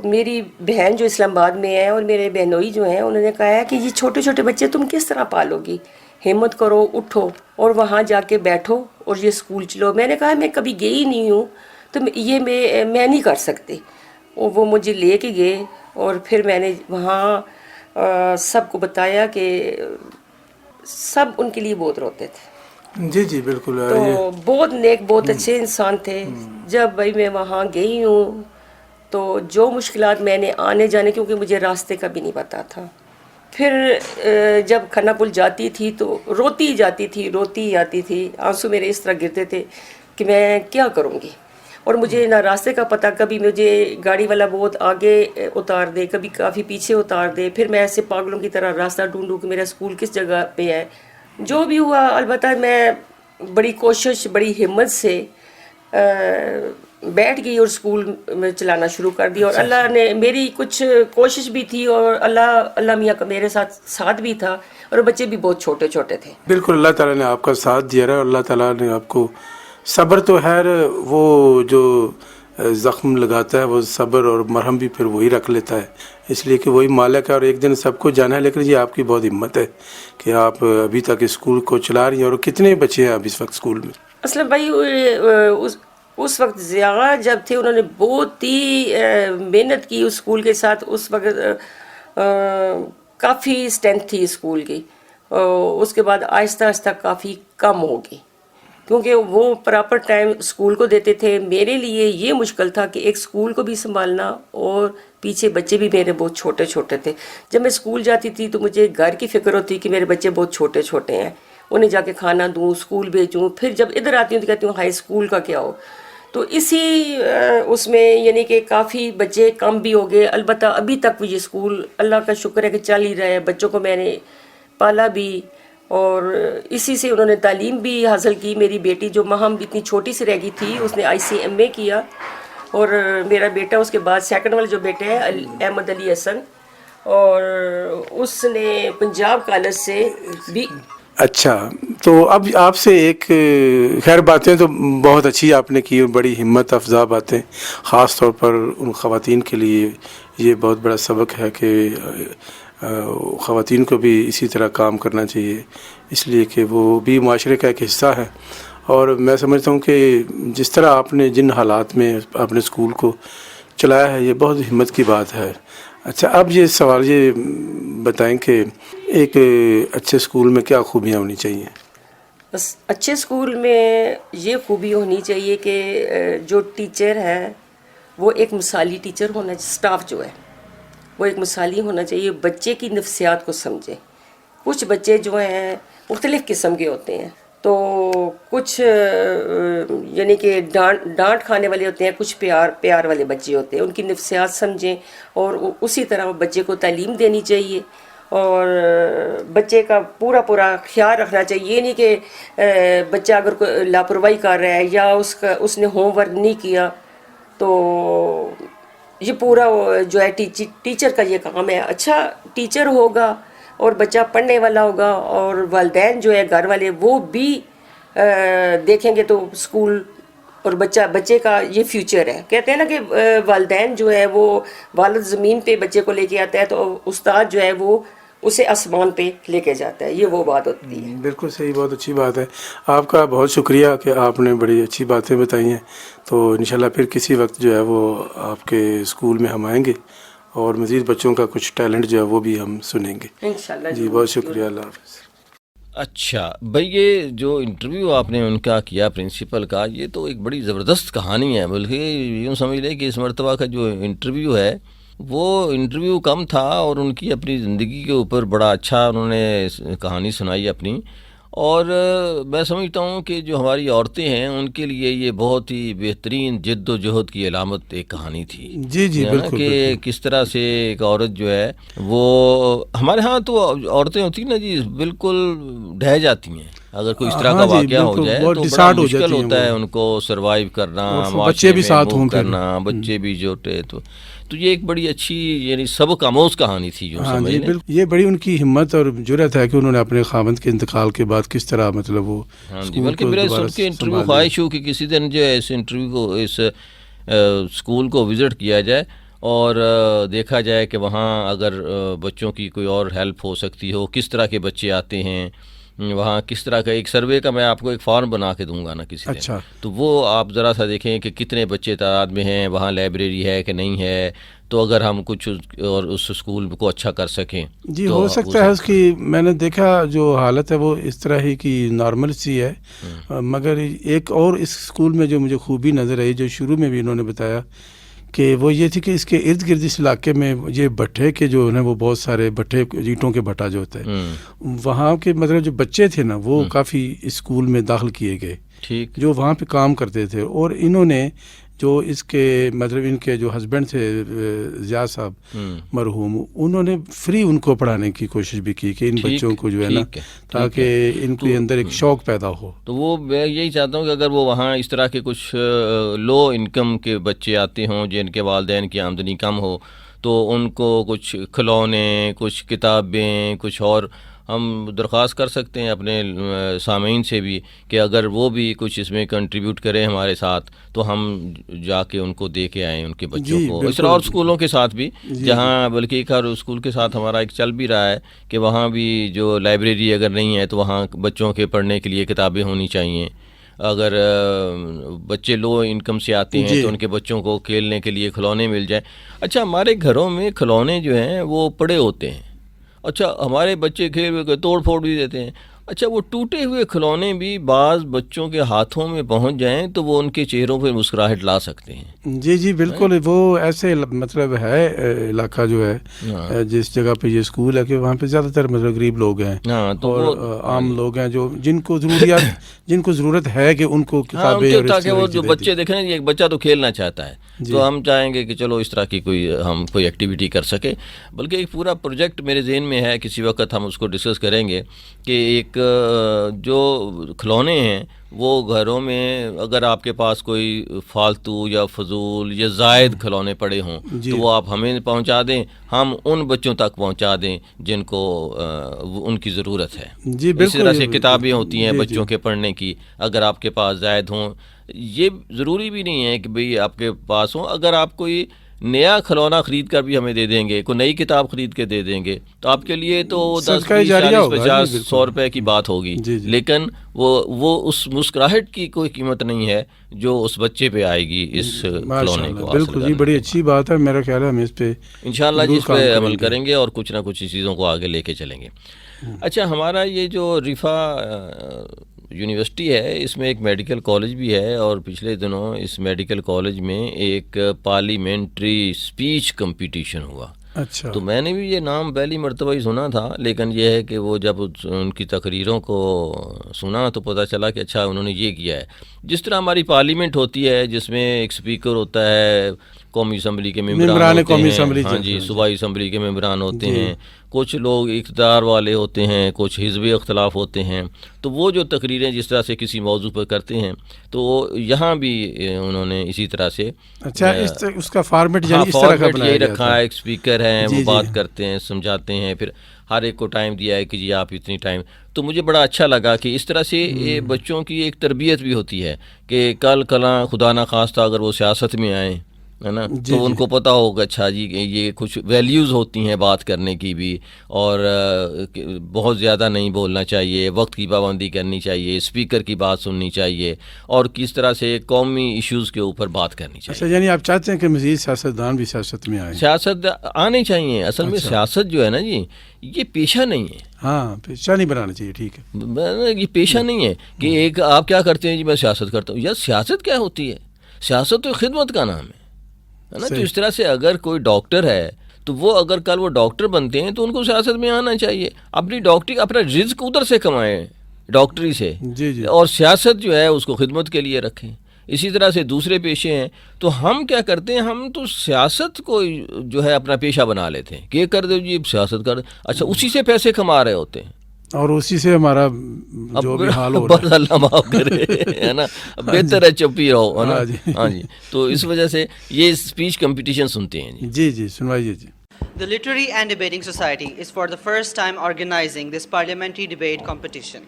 Speaker 4: میری بہن جو اسلام آباد میں ہے اور میرے بہنوئی جو ہیں، انہوں نے کہا ہے کہ یہ چھوٹے چھوٹے بچے تم کس طرح پالو گی، ہمت کرو، اٹھو اور وہاں جا کے بیٹھو اور یہ اسکول چلو۔ میں نے کہا میں کبھی گئی نہیں ہوں، تو یہ میں نہیں کر سکتی۔ وہ مجھے لے کے گئے، اور پھر میں نے وہاں سب کو بتایا کہ سب ان کے لیے بہت روتے تھے۔
Speaker 2: جی بالکل،
Speaker 4: تو بہت نیک، بہت اچھے انسان تھے۔ جب بھائی میں وہاں گئی ہوں تو جو مشکلات میں نے آنے جانے، کیونکہ مجھے راستے کا بھی نہیں پتا تھا، پھر جب کھنا پل جاتی تھی تو روتی ہی جاتی تھی، روتی ہی آتی تھی، آنسو میرے اس طرح گرتے تھے کہ میں کیا کروں گی، اور مجھے نہ راستے کا پتہ، کبھی مجھے گاڑی والا بہت آگے اتار دے، کبھی کافی پیچھے اتار دے، پھر میں ایسے پاگلوں کی طرح راستہ ڈھونڈوں کہ میرا اسکول کس جگہ پہ ہے۔ جو بھی ہوا، البتہ میں بڑی کوشش، بڑی ہمت سے بیٹھ گئی اور اسکول میں چلانا شروع کر دیا، اور اللہ نے میری کچھ کوشش بھی تھی، اور اللہ میاں کا میرے ساتھ بھی تھا، اور بچے بھی بہت چھوٹے چھوٹے تھے۔
Speaker 2: بالکل، اللہ تعالیٰ نے آپ کا ساتھ دیا ہے، اور اللہ تعالیٰ نے آپ کو صبر تو خیر وہ جو زخم لگاتا ہے وہ صبر اور مرہم بھی پھر وہی رکھ لیتا ہے، اس لیے کہ وہی مالک ہے اور ایک دن سب کو جانا ہے۔ لیکن یہ آپ کی بہت ہمت ہے کہ آپ ابھی تک اسکول کو چلا رہی ہیں۔ اور کتنے بچے ہیں اب اس وقت اسکول میں؟
Speaker 4: اصل بھائی اس وقت ضیاء جب تھے، انہوں نے بہت ہی محنت کی اس اسکول کے ساتھ۔ اس وقت کافی اسٹرینتھ تھی اسکول کی، اس کے بعد آہستہ آہستہ کافی کم ہوگی، کیونکہ وہ پراپر ٹائم اسکول کو دیتے تھے۔ میرے لیے یہ مشکل تھا کہ ایک اسکول کو بھی سنبھالنا، اور پیچھے بچے بھی میرے بہت چھوٹے چھوٹے تھے۔ جب میں اسکول جاتی تھی تو مجھے گھر کی فکر ہوتی کہ میرے بچے بہت چھوٹے چھوٹے ہیں، انہیں جا کے کھانا دوں، اسکول بھیجوں، پھر جب ادھر آتی ہوں تو کہتی ہوں ہائی اسکول کا کیا ہو۔ تو اسی اس میں یعنی کہ کافی بچے کم بھی ہو گئے۔ البتہ ابھی تک یہ اسکول اللہ کا شکر ہے کہ چل ہی رہا ہے، بچوں کو میں نے پالا بھی، اور اسی سے انہوں نے تعلیم بھی حاصل کی۔ میری بیٹی جو مہم اتنی چھوٹی سی رہ گئی تھی، اس نے ICMA کیا، اور میرا بیٹا اس کے بعد سیکنڈ والا جو بیٹا ہے احمد علی حسن، اور اس نے پنجاب کالج سے بھی۔
Speaker 2: اچھا، تو اب آپ سے ایک خیر باتیں تو بہت اچھی آپ نے کی، اور بڑی ہمت افزا باتیں، خاص طور پر ان خواتین کے لیے یہ بہت بڑا سبق ہے کہ خواتین کو بھی اسی طرح کام کرنا چاہیے، اس لیے کہ وہ بھی معاشرے کا ایک حصہ ہے۔ اور میں سمجھتا ہوں کہ جس طرح آپ نے جن حالات میں اپنے اسکول کو چلایا ہے، یہ بہت ہمت کی بات ہے۔ اچھا، اب یہ سوال یہ بتائیں کہ ایک اچھے اسکول میں کیا خوبیاں ہونی چاہیے؟
Speaker 4: بس اچھے اسکول میں یہ خوبی ہونی چاہیے کہ جو ٹیچر ہے وہ ایک مثالی ٹیچر ہونا چاہیے، اسٹاف جو ہے وہ ایک مثالی ہونا چاہیے، بچے کی نفسیات کو سمجھے۔ کچھ بچے جو ہیں مختلف قسم کے ہوتے ہیں، تو کچھ یعنی کہ ڈانٹ کھانے والے ہوتے ہیں، کچھ پیار والے بچے ہوتے ہیں، ان کی نفسیات سمجھیں، اور اسی طرح بچے کو تعلیم دینی چاہیے، اور بچے کا پورا خیال رکھنا چاہیے۔ یہ نہیں کہ بچہ اگر کوئی لاپرواہی کر رہا ہے یا اس نے ہوم ورک نہیں کیا تو یہ پورا جو ہے ٹیچر کا یہ کام ہے. اچھا ٹیچر ہوگا اور بچہ پڑھنے والا ہوگا اور والدین جو ہے گھر والے وہ بھی دیکھیں گے تو اسکول اور بچے کا یہ فیوچر ہے. کہتے ہیں نا کہ والدین جو ہے وہ والد زمین پہ بچے کو لے کے آتا ہے تو استاد جو ہے وہ اسے آسمان پہ لے کے جاتا ہے. یہ وہ بات ہوتی ہے.
Speaker 2: بالکل صحیح, بہت اچھی بات ہے. آپ کا بہت شکریہ کہ آپ نے بڑی اچھی باتیں بتائی ہیں. تو انشاءاللہ پھر کسی وقت جو ہے وہ آپ کے اسکول میں ہم آئیں گے اور مزید بچوں کا کچھ ٹیلنٹ جو ہے وہ بھی ہم سنیں گے
Speaker 4: انشاءاللہ.
Speaker 2: جی بہت شکریہ, اللہ حافظ.
Speaker 1: اچھا بھائی, یہ جو انٹرویو آپ نے ان کا کیا پرنسپل کا, یہ تو ایک بڑی زبردست کہانی ہے. بلکہ یوں سمجھ لیں کہ اس مرتبہ کا جو انٹرویو ہے وہ انٹرویو کم تھا اور ان کی اپنی زندگی کے اوپر بڑا اچھا انہوں نے کہانی سنائی اپنی. اور میں سمجھتا ہوں کہ جو ہماری عورتیں ہیں ان کے لیے یہ بہت ہی بہترین جد و جہد کی علامت ایک کہانی تھی.
Speaker 2: جی جی بالکل,
Speaker 1: کہ کس طرح سے ایک عورت جو ہے وہ, ہمارے ہاں تو عورتیں ہوتی نا جی بالکل ڈھہ جاتی ہیں. اگر کوئی اس طرح کا واقعہ ہو جائے تو بڑا مشکل ہوتا ہے ان کو سروائیو کرنا,
Speaker 2: بچے بھی ساتھ ہوں
Speaker 1: کرنا, بچے بھی جوٹے. تو یہ ایک بڑی اچھی یعنی سبق آموز کہانی تھی جو سمجھ لیں.
Speaker 2: یہ بڑی ان کی ہمت اور جرأت ہے کہ انہوں نے اپنے خاوند کے انتقال کے بعد کس طرح مطلب وہ.
Speaker 1: ہاں جی, بلکہ میرے سن کے انٹرویو خواہش ہو کہ کسی دن جو ہے اس انٹرویو کو, اس اسکول کو وزٹ کیا جائے اور دیکھا جائے کہ وہاں اگر بچوں کی کوئی اور ہیلپ ہو سکتی ہو, کس طرح کے بچے آتے ہیں وہاں, کس طرح کا ایک سروے کا میں آپ کو ایک فارم بنا کے دوں گا نا کسی دن.
Speaker 2: اچھا,
Speaker 1: تو وہ آپ ذرا سا دیکھیں کہ کتنے بچے تعداد میں ہیں, وہاں لائبریری ہے کہ نہیں ہے, تو اگر ہم کچھ اور اس اسکول کو اچھا کر سکیں.
Speaker 2: جی ہو سکتا ہے اس کی, میں نے دیکھا جو حالت ہے وہ اس طرح ہی کی نارمل سی ہے. مگر ایک اور اس اسکول میں جو مجھے خوبی نظر آئی جو شروع میں بھی انہوں نے بتایا کہ وہ یہ تھی کہ اس کے ارد گرد اس علاقے میں یہ بھٹے کے جو ہے وہ بہت سارے بھٹے, اینٹوں کے بھٹا جو ہوتا ہے وہاں کے مطلب جو بچے تھے نا وہ کافی اسکول میں داخل کیے گئے, جو وہاں پہ کام کرتے تھے. اور انہوں نے جو اس کے مطلب ان کے جو ہسبینڈ تھے ضیاء صاحب مرحوم, انہوں نے فری ان کو پڑھانے کی کوشش بھی کی کہ ان بچوں کو جو ہے نا تاکہ ان کے اندر ایک شوق پیدا ہو.
Speaker 1: تو وہ میں یہی چاہتا ہوں کہ اگر وہ وہاں اس طرح کے کچھ لو انکم کے بچے آتے ہوں جن کے والدین کی آمدنی کم ہو, تو ان کو کچھ کھلونے, کچھ کتابیں, کچھ اور ہم درخواست کر سکتے ہیں اپنے سامعین سے بھی کہ اگر وہ بھی کچھ اس میں کنٹریبیوٹ کریں ہمارے ساتھ تو ہم جا کے ان کو دے کے آئیں ان کے بچوں کو. اس طرح اور اسکولوں کے ساتھ بھی جہاں, بلکہ ایک ہر اسکول کے ساتھ ہمارا ایک چل بھی رہا ہے کہ وہاں بھی جو لائبریری اگر نہیں ہے تو وہاں بچوں کے پڑھنے کے لیے کتابیں ہونی چاہیے. اگر بچے لو انکم سے آتے ہیں تو ان کے بچوں کو کھیلنے کے لیے کھلونے مل جائیں. اچھا ہمارے گھروں میں کھلونے جو ہیں وہ پڑے ہوتے ہیں. اچھا ہمارے بچے کھیل کے توڑ پھوڑ بھی دیتے ہیں. اچھا وہ ٹوٹے ہوئے کھلونے بھی بعض بچوں کے ہاتھوں میں پہنچ جائیں تو وہ ان کے چہروں پہ مسکراہٹ لا سکتے ہیں.
Speaker 2: جی جی بالکل, وہ ایسے مطلب ہے علاقہ جو ہے جس جگہ پہ یہ اسکول ہے کہ وہاں پہ زیادہ تر مطلب غریب لوگ ہیں اور عام لوگ ہیں جو جن کو ضرورت ہے کہ ان کو کتابیں,
Speaker 1: تاکہ وہ جو بچے دیکھیں ایک بچہ تو کھیلنا چاہتا ہے تو ہم چاہیں گے کہ چلو اس طرح کی ہم کوئی ایکٹیویٹی کر سکے. بلکہ ایک پورا پروجیکٹ میرے ذہن میں ہے, کسی وقت ہم اس کو ڈسکس کریں گے کہ ایک جو کھلونے ہیں وہ گھروں میں اگر آپ کے پاس کوئی فالتو یا فضول یا زائد کھلونے پڑے ہوں تو وہ آپ ہمیں پہنچا دیں, ہم ان بچوں تک پہنچا دیں جن کو ان کی ضرورت ہے. اس طرح سے کتابیں ہوتی ہیں بچوں کے پڑھنے کی, اگر آپ کے پاس زائد ہوں. یہ ضروری بھی نہیں ہے کہ بھئی آپ کے پاس ہوں, اگر آپ کوئی نیا کھلونا خرید کر بھی ہمیں دے دیں گے, کوئی نئی کتاب خرید کے دے دیں گے تو آپ کے لیے تو 10 20 40 50 100 روپے کی بات ہوگی. لیکن وہ اس مسکراہٹ کی کوئی قیمت نہیں ہے جو اس بچے پہ آئے گی اس کھلونے کو.
Speaker 2: بالکل جی, بڑی اچھی بات ہے. میرا خیال ہے ہم اس پہ
Speaker 1: انشاءاللہ جس پہ عمل کریں گے اور کچھ نہ کچھ چیزوں کو آگے لے کے چلیں گے. اچھا ہمارا یہ جو ریفا یونیورسٹی ہے اس میں ایک میڈیکل کالج بھی ہے, اور پچھلے دنوں اس میڈیکل کالج میں ایک پارلیمنٹری اسپیچ کمپٹیشن ہوا.
Speaker 2: اچھا,
Speaker 1: تو میں نے بھی یہ نام پہلی مرتبہ ہی سنا تھا, لیکن یہ ہے کہ وہ جب ان کی تقریروں کو سنا تو پتہ چلا کہ اچھا انہوں نے یہ کیا ہے. جس طرح ہماری پارلیمنٹ ہوتی ہے جس میں ایک اسپیکر ہوتا ہے, قومی اسمبلی کے ممبران ہوتے ہیں, ہاں جی, صوبائی اسمبلی کے ممبران ہوتے ہیں, کچھ لوگ اقتدار والے ہوتے ہیں, کچھ حزبی اختلاف ہوتے ہیں. تو وہ جو تقریریں جس طرح سے کسی موضوع پر کرتے ہیں تو یہاں بھی انہوں نے اسی طرح سے
Speaker 2: اچھا اس کا فارمیٹ یعنی اس طرح کا بنایا
Speaker 1: یہی رکھا ہے. ایک اسپیکر ہیں, وہ بات کرتے ہیں, سمجھاتے ہیں, پھر ہر ایک کو ٹائم دیا ہے کہ جی آپ اتنی ٹائم. تو مجھے بڑا اچھا لگا کہ اس طرح سے بچوں کی ایک تربیت بھی ہوتی ہے کہ کل کلاں خدا نہ خواستہ اگر وہ سیاست میں آئیں, ہے نا, تو ان کو پتہ ہوگا اچھا جی یہ کچھ ویلیوز ہوتی ہیں بات کرنے کی بھی, اور بہت زیادہ نہیں بولنا چاہیے, وقت کی پابندی کرنی چاہیے, اسپیکر کی بات سننی چاہیے, اور کس طرح سے قومی ایشوز کے اوپر بات کرنی چاہیے.
Speaker 2: اچھا یعنی آپ چاہتے ہیں کہ مزید سیاستدان بھی سیاست میں آئیں؟
Speaker 1: سیاست آنے چاہیے. اصل میں سیاست جو ہے نا جی, یہ پیشہ نہیں ہے.
Speaker 2: ہاں پیشہ نہیں بنانا چاہیے, ٹھیک ہے,
Speaker 1: یہ پیشہ نہیں ہے کہ ایک آپ کیا کرتے ہیں جی میں سیاست کرتا ہوں. یا سیاست کیا ہوتی ہے؟ سیاست تو خدمت کا نام ہے نا. تو اس طرح سے اگر کوئی ڈاکٹر ہے تو وہ اگر کل وہ ڈاکٹر بنتے ہیں تو ان کو سیاست میں آنا چاہیے. اپنی ڈاکٹری اپنا رزق ادھر سے کمائیں, ڈاکٹری سے, اور سیاست جو ہے اس کو خدمت کے لیے رکھیں. اسی طرح سے دوسرے پیشے ہیں, تو ہم کیا کرتے ہیں, ہم تو سیاست کو جو ہے اپنا پیشہ بنا لیتے ہیں کہ یہ کر دو جی سیاست کر دو. اچھا اسی سے پیسے کما رہے ہوتے ہیں
Speaker 2: اور اسی سے ہمارا جو بھی حال ہو رہا ہے,
Speaker 1: اللہ معاف کرے, ہے نا, بہتر ہے چپی رہو, ہے نا. ہاں جی, تو اس وجہ سے یہ اسپیچ کمپٹیشن سنتے ہیں
Speaker 2: جی. جی سنوائیے جی.
Speaker 5: The Literary and Debating Society is for the first time organizing this parliamentary debate competition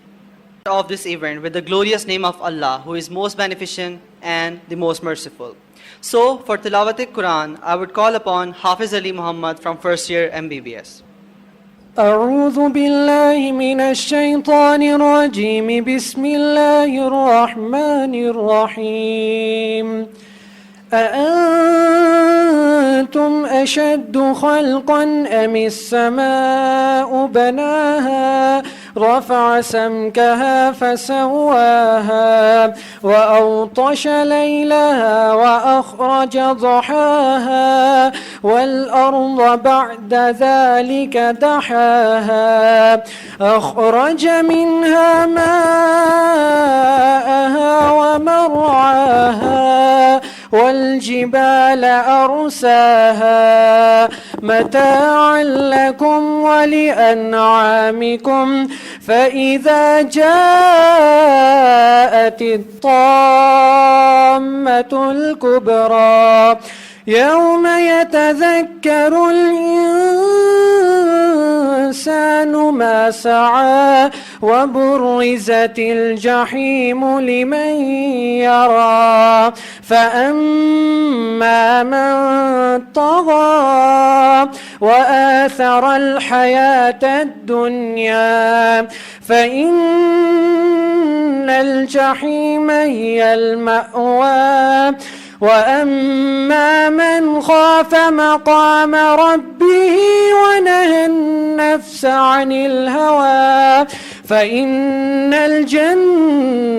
Speaker 5: of this event with the glorious name of Allah, who is most beneficent and the most merciful. So for Tilawat-e-Quran, I would call upon Hafiz Ali Muhammad from first year MBBS.
Speaker 6: أعوذ بالله من الشيطان الرجيم بسم الله الرحمن الرحيم أأنتم أشد خلقا أم السماء بناها رفع سمكها فسواها وأغطش ليلها وأخرج ضحاها والأرض بعد ذلك دحاها أخرج منها ماءها ومرعاها والجبال أرساها متاعا لكم ولأنعامكم فإذا جاءت الطامة الكبرى يوم يتذكر الإنسان ما سعى وبرزت الجحيم لمن يرى فأما من طغى وآثر الحياة الدنيا فإن الجحيم هي المأوى وأما من خاف مقام ربه ونهى النفس عن الهوى فإن الجنة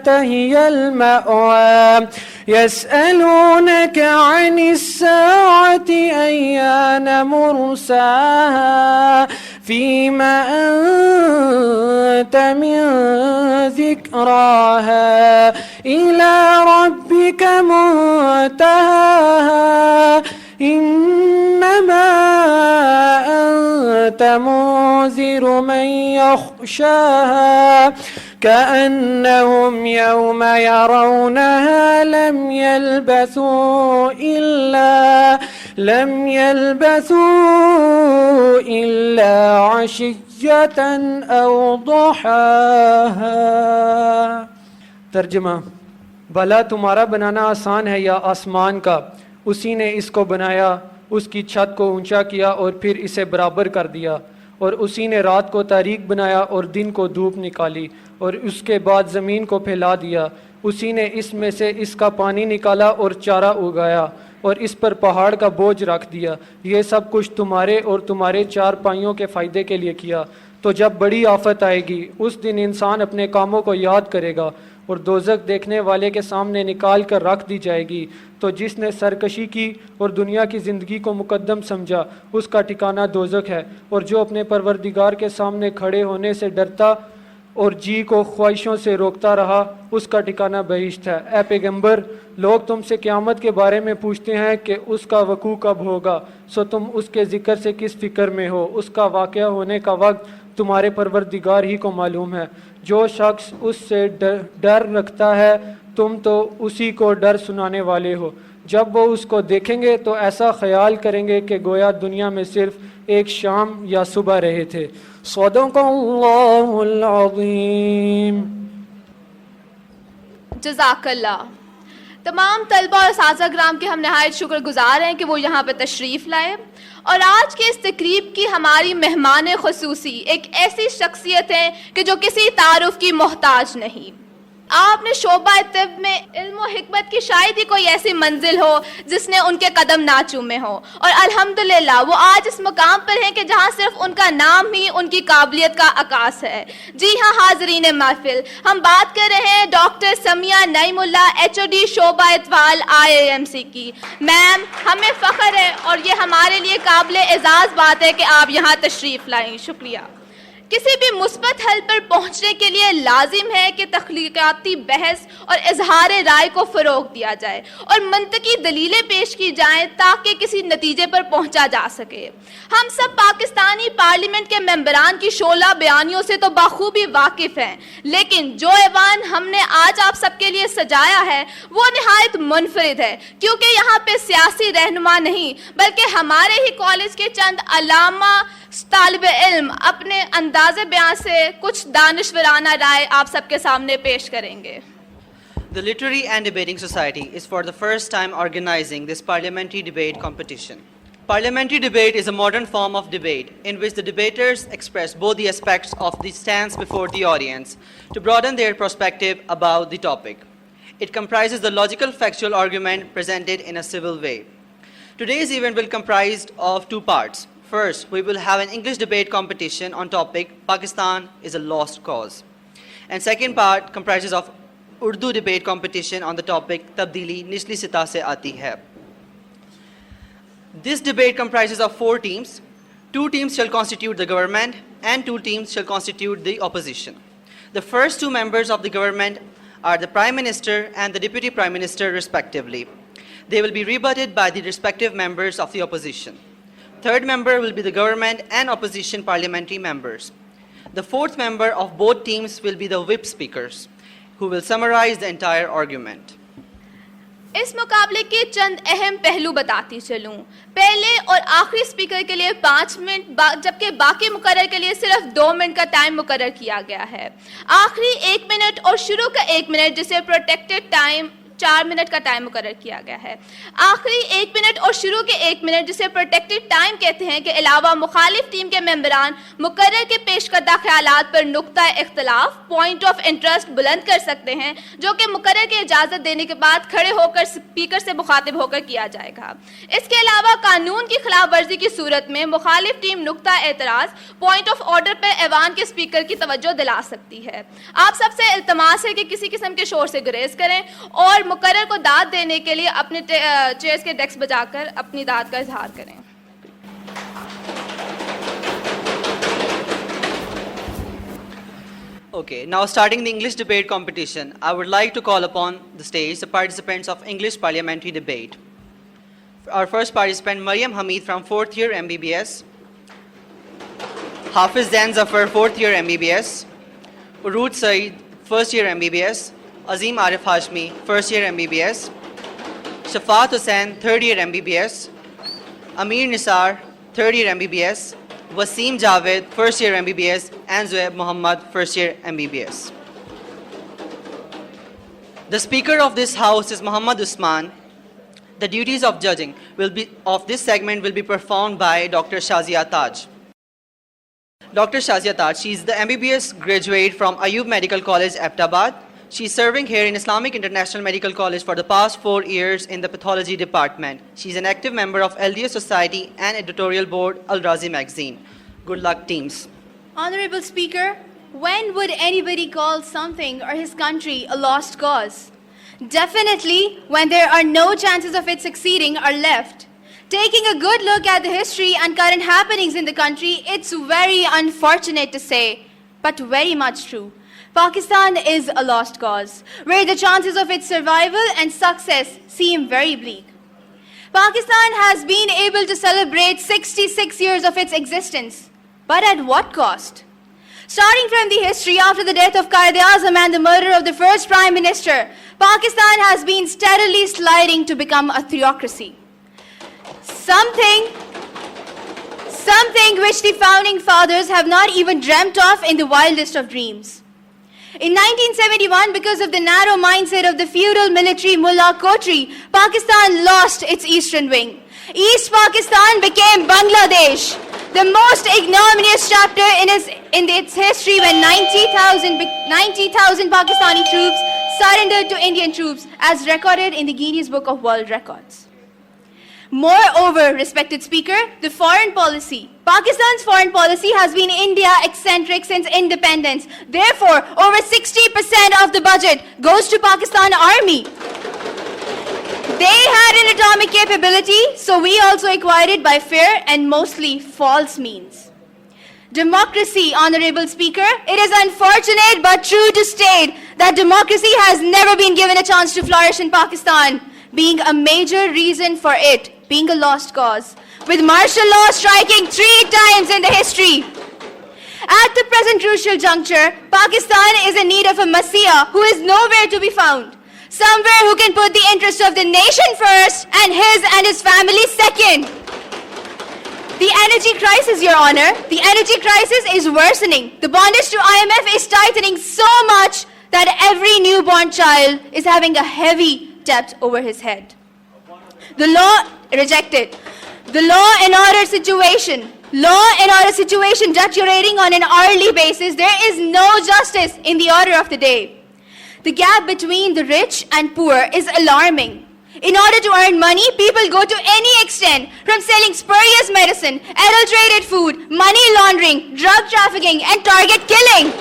Speaker 6: هي المأوى يسألونك عن الساعة أيان مرساها فيما أنت من ذكراها إلى ربك منتهاها إنما أنت منذر من يخشاها كأنهم يوم يرونها لم يلبثوا إلا عشية أو ضحاها.
Speaker 7: ترجمہ: بھلا تمہارا بنانا آسان ہے یا آسمان کا؟ اسی نے اس کو بنایا، اس کی چھت کو اونچا کیا اور پھر اسے برابر کر دیا، اور اسی نے رات کو تاریک بنایا اور دن کو دھوپ نکالی، اور اس کے بعد زمین کو پھیلا دیا. اسی نے اس میں سے اس کا پانی نکالا اور چارہ اگایا، اور اس پر پہاڑ کا بوجھ رکھ دیا. یہ سب کچھ تمہارے اور تمہارے چار پائیوں کے فائدے کے لیے کیا. تو جب بڑی آفت آئے گی اس دن انسان اپنے کاموں کو یاد کرے گا اور دوزخ دیکھنے والے کے سامنے نکال کر رکھ دی جائے گی. تو جس نے سرکشی کی اور دنیا کی زندگی کو مقدم سمجھا اس کا ٹھکانہ دوزخ ہے. اور جو اپنے پروردگار کے سامنے کھڑے ہونے سے ڈرتا اور جی کو خواہشوں سے روکتا رہا اس کا ٹھکانہ بہشت ہے۔ اے پیغمبر، لوگ تم سے قیامت کے بارے میں پوچھتے ہیں کہ اس کا وقوع کب ہوگا، سو تم اس کے ذکر سے کس فکر میں ہو؟ اس کا واقعہ ہونے کا وقت تمہارے پروردگار ہی کو معلوم ہے۔ جو شخص اس سے ڈر رکھتا ہے تم تو اسی کو ڈر سنانے والے ہو۔ جب وہ اس کو دیکھیں گے تو ایسا خیال کریں گے کہ گویا دنیا میں صرف ایک شام یا صبح رہے تھے۔ صدق اللہ العظیم۔
Speaker 8: جزاک اللہ۔ تمام طلبہ اور اساتذہ کرام کے ہم نہایت شکر گزار ہیں کہ وہ یہاں پہ تشریف لائے، اور آج کے اس تقریب کی ہماری مہمان خصوصی ایک ایسی شخصیت ہیں کہ جو کسی تعارف کی محتاج نہیں۔ آپ نے شعبہ طب میں علم و حکمت کی شاید ہی کوئی ایسی منزل ہو جس نے ان کے قدم نہ چومے ہوں، اور الحمدللہ وہ آج اس مقام پر ہیں کہ جہاں صرف ان کا نام ہی ان کی قابلیت کا عکاس ہے۔ جی ہاں حاضرین محفل، ہم بات کر رہے ہیں ڈاکٹر سمیہ نعیم اللہ، HOD شعبہ اطفال IIMC کی۔ میم، ہمیں فخر ہے اور یہ ہمارے لیے قابل اعزاز بات ہے کہ آپ یہاں تشریف لائیں۔ شکریہ۔ کسی بھی مثبت حل پر پہنچنے کے لیے لازم ہے کہ تخلیقاتی بحث اور اظہار رائے کو فروغ دیا جائے اور منطقی دلیلیں پیش کی جائیں تاکہ کسی نتیجے پر پہنچا جا سکے۔ ہم سب پاکستانی پارلیمنٹ کے ممبران کی شعلہ بیانیوں سے تو بخوبی واقف ہیں، لیکن جو ایوان ہم نے آج آپ سب کے لیے سجایا ہے وہ نہایت منفرد ہے، کیونکہ یہاں پہ سیاسی رہنما نہیں بلکہ ہمارے ہی کالج کے چند علامہ طالب علم اپنے انداز بیان سے کچھ دانشورانہ رائے آپ سب کے سامنے پیش کریں گے۔
Speaker 5: The Literary and Debating Society is for the first time organizing this parliamentary debate competition. Parliamentary debate is a modern form of debate in which the debaters express both the aspects of the stance before the audience to broaden their perspective about the topic. It comprises the logical factual argument presented in a civil way. Today's event will comprise of two parts. First, we will have an English debate competition on topic Pakistan is a lost cause. And second part comprises of Urdu debate competition on the topic Tabdili Nishli Sita se aati hai. This debate comprises of 4 teams. 2 teams shall constitute the government and 2 teams shall constitute the opposition. The first 2 members of the government are the Prime Minister and the Deputy Prime Minister respectively. They will be rebutted by the respective members of the opposition. Third member will be the government and opposition parliamentary members. The fourth member of both teams will be the whip speakers, who will summarize the entire argument.
Speaker 8: اس مقابلے کے چند اہم پہلو بتاتی چلوں۔ پہلے اور آخری سپیکر کے لیے 5 منٹ جبکہ باقی مقرر کے لیے صرف 2 منٹ کا ٹائم مقرر کیا گیا ہے۔ آخری 1 منٹ اور شروع کا 1 منٹ جسے پروٹیکٹڈ ٹائم 4 منٹ کا ٹائم مقرر کیا گیا ہے۔ آخری 1 منٹ اور شروع کے 1 منٹ جسے پروٹیکٹڈ ٹائم کہتے ہیں کے علاوہ مخالف ٹیم کے ممبران مقرر کے پیش کردہ خیالات پر نقطہ اختلاف پوائنٹ آف انٹرسٹ بلند کر سکتے ہیں، جو کہ مقرر کے اجازت دینے کے بعد کھڑے ہو کر سپیکر سے مخاطب ہو کر کیا جائے گا۔ اس کے علاوہ قانون کی خلاف ورزی کی صورت میں مخالف ٹیم نقطہ اعتراض پوائنٹ آف آرڈر پر ایوان کے سپیکر کی توجہ دلا سکتی ہے۔ آپ سب سے التماس ہے کہ کسی قسم کے شور سے گریز کریں اور مقرر کو داد دینے کے لیے اپنے چیئرز کے ڈیسک بجا کر اپنی داد کا اظہار کریں۔
Speaker 5: Okay, now starting the English debate competition, I would like to call upon the stage the participants of English parliamentary debate. Our first participant, Maryam Hamid from 4th year MBBS. Hafiz Zain Zafar, 4th year MBBS. Urud Saeed, 1st year MBBS. Azim Arif Hashmi, 1st year MBBS. Shafat Hussain, 3rd year MBBS. Amir Nisar, 3rd year MBBS. Wasim Javed, 1st year MBBS. And Zoeb Muhammad, 1st year MBBS. The speaker of this house is Muhammad Usman. The duties of judging of this segment will be performed by Dr. Shazia Taj. Dr. Shazia Taj, she is the MBBS graduate from Ayub Medical College, Abbottabad. She is serving here in Islamic International Medical College for the past 4 years in the pathology department. She is an active member of LDS Society and editorial board Al Razi magazine. Good luck, teams.
Speaker 8: Honorable Speaker, when would anybody call something or his country a lost cause? Definitely when there are no chances of it succeeding or left. Taking a good look at the history and current happenings in the country, it's very unfortunate to say, but very much true, Pakistan is a lost cause, where the chances of its survival and success seem very bleak. Pakistan has been able to celebrate 66 years of its existence, but at what cost? Starting from the history after the death of Quaid-e-Azam and the murder of the first Prime Minister, Pakistan has been steadily sliding to become a theocracy. Something which the founding fathers have not even dreamt of in the wildest of dreams. In 1971, because of the narrow mindset of the feudal military Mullah Kotri, Pakistan lost its eastern wing. East Pakistan became Bangladesh, the most ignominious chapter in its history, when 90,000 Pakistani troops surrendered to Indian troops, as recorded in the Guinness Book of World Records. Moreover, respected Speaker, the foreign policy. Pakistan's foreign policy has been India-eccentric since independence. Therefore, over 60% of the budget goes to Pakistan Army. They had an atomic capability, so we also acquired it by fair and mostly false means. Democracy, Honorable Speaker, it is unfortunate but true to state that democracy has never been given a chance to flourish in Pakistan, being a major reason for it being a lost cause, with martial law striking 3 times in the history. At the present crucial juncture, Pakistan is in need of a messiah who is nowhere to be found. Somewhere who can put the interests of the nation first and his family second. The energy crisis, Your Honor, the energy crisis is worsening. The bondage to IMF is tightening so much that every newborn child is having a heavy debt over his head. The law rejected. The law and order situation deteriorating on an hourly basis. There is no justice in the order of the day. The gap between the rich and poor is alarming. In order to earn money, people go to any extent, from selling spurious medicine, adulterated food, money laundering, drug trafficking, and target killing.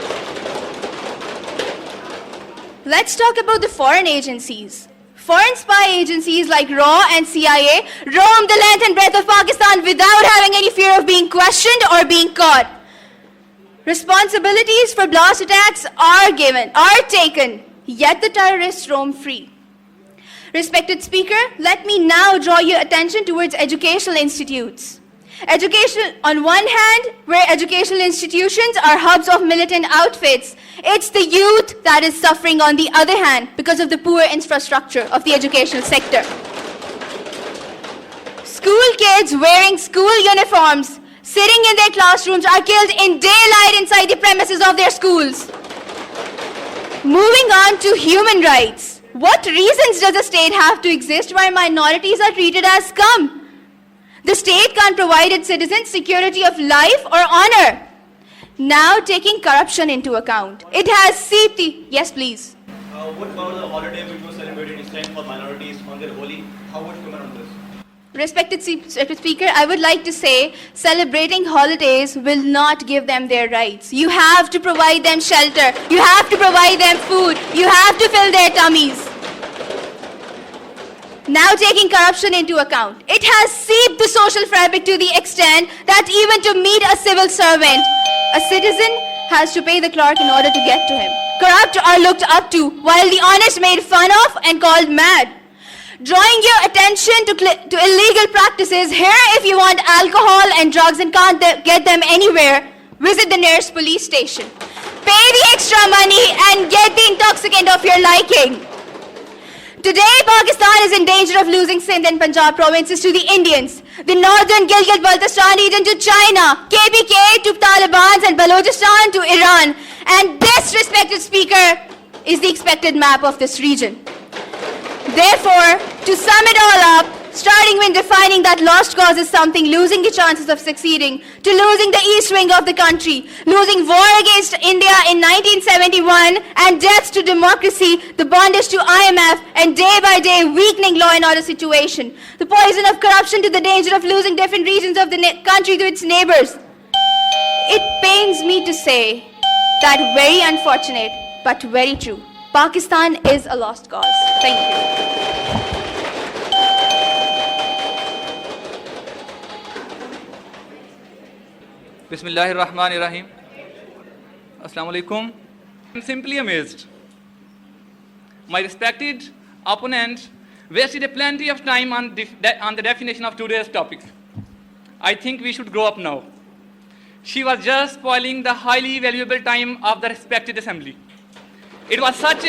Speaker 8: Let's talk about the foreign agencies. Foreign spy agencies like RAW and CIA roam the length and breadth of Pakistan without having any fear of being questioned or being caught. Responsibilities for blast attacks are taken, yet the terrorists roam free. Respected Speaker, let me now draw your attention towards educational institutes. Education, on one hand, where educational institutions are hubs of militant outfits, it's the youth that is suffering on the other hand because of the poor infrastructure of the educational sector. School kids wearing school uniforms, sitting in their classrooms, are killed in daylight inside the premises of their schools. Moving on to human rights. What reasons does a state have to exist where minorities are treated as scum? The state can't provide its citizens security of life or honor. Now taking corruption into account, it has seeped the... Yes, please.
Speaker 9: What about the holiday which was celebrated this time for minorities on their Holi? How would you comment on this?
Speaker 8: Respected Speaker, I would like to say celebrating holidays will not give them their rights. You have to provide them shelter. You have to provide them food. You have to fill their tummies. Now taking corruption into account, it has seeped the social fabric to the extent that even to meet a civil servant, a citizen has to pay the clerk in order to get to him. Corrupt are looked up to, while the honest made fun of and called mad. Drawing your attention to illegal practices, here if you want alcohol and drugs and can't get them anywhere, visit the nearest police station. Pay the extra money and get the intoxicant of your liking. Today, Pakistan is in danger of losing Sindh and Punjab provinces to the Indians, the northern Gilgit-Baltistan region to China, KPK to Taliban, and Balochistan to Iran. And this, respected Speaker, is the expected map of this region. Therefore, to sum it all up, starting when defining that lost cause is something, losing the chances of succeeding, to losing the east wing of the country, losing war against India in 1971, and death to democracy, the bondage to IMF, and day by day weakening law and order situation, the poison of corruption to the danger of losing different regions of the country to its neighbors. It pains me to say that very unfortunate, but very true. Pakistan is a lost cause. Thank you.
Speaker 10: بسم اللہ الرحمن الرحیم. السلام علیکم. I'm simply amazed. My respected opponent wasted a plenty of time on the definition of today's topic. I think we should grow up now. She was just spoiling the highly valuable time of the respected assembly. It was such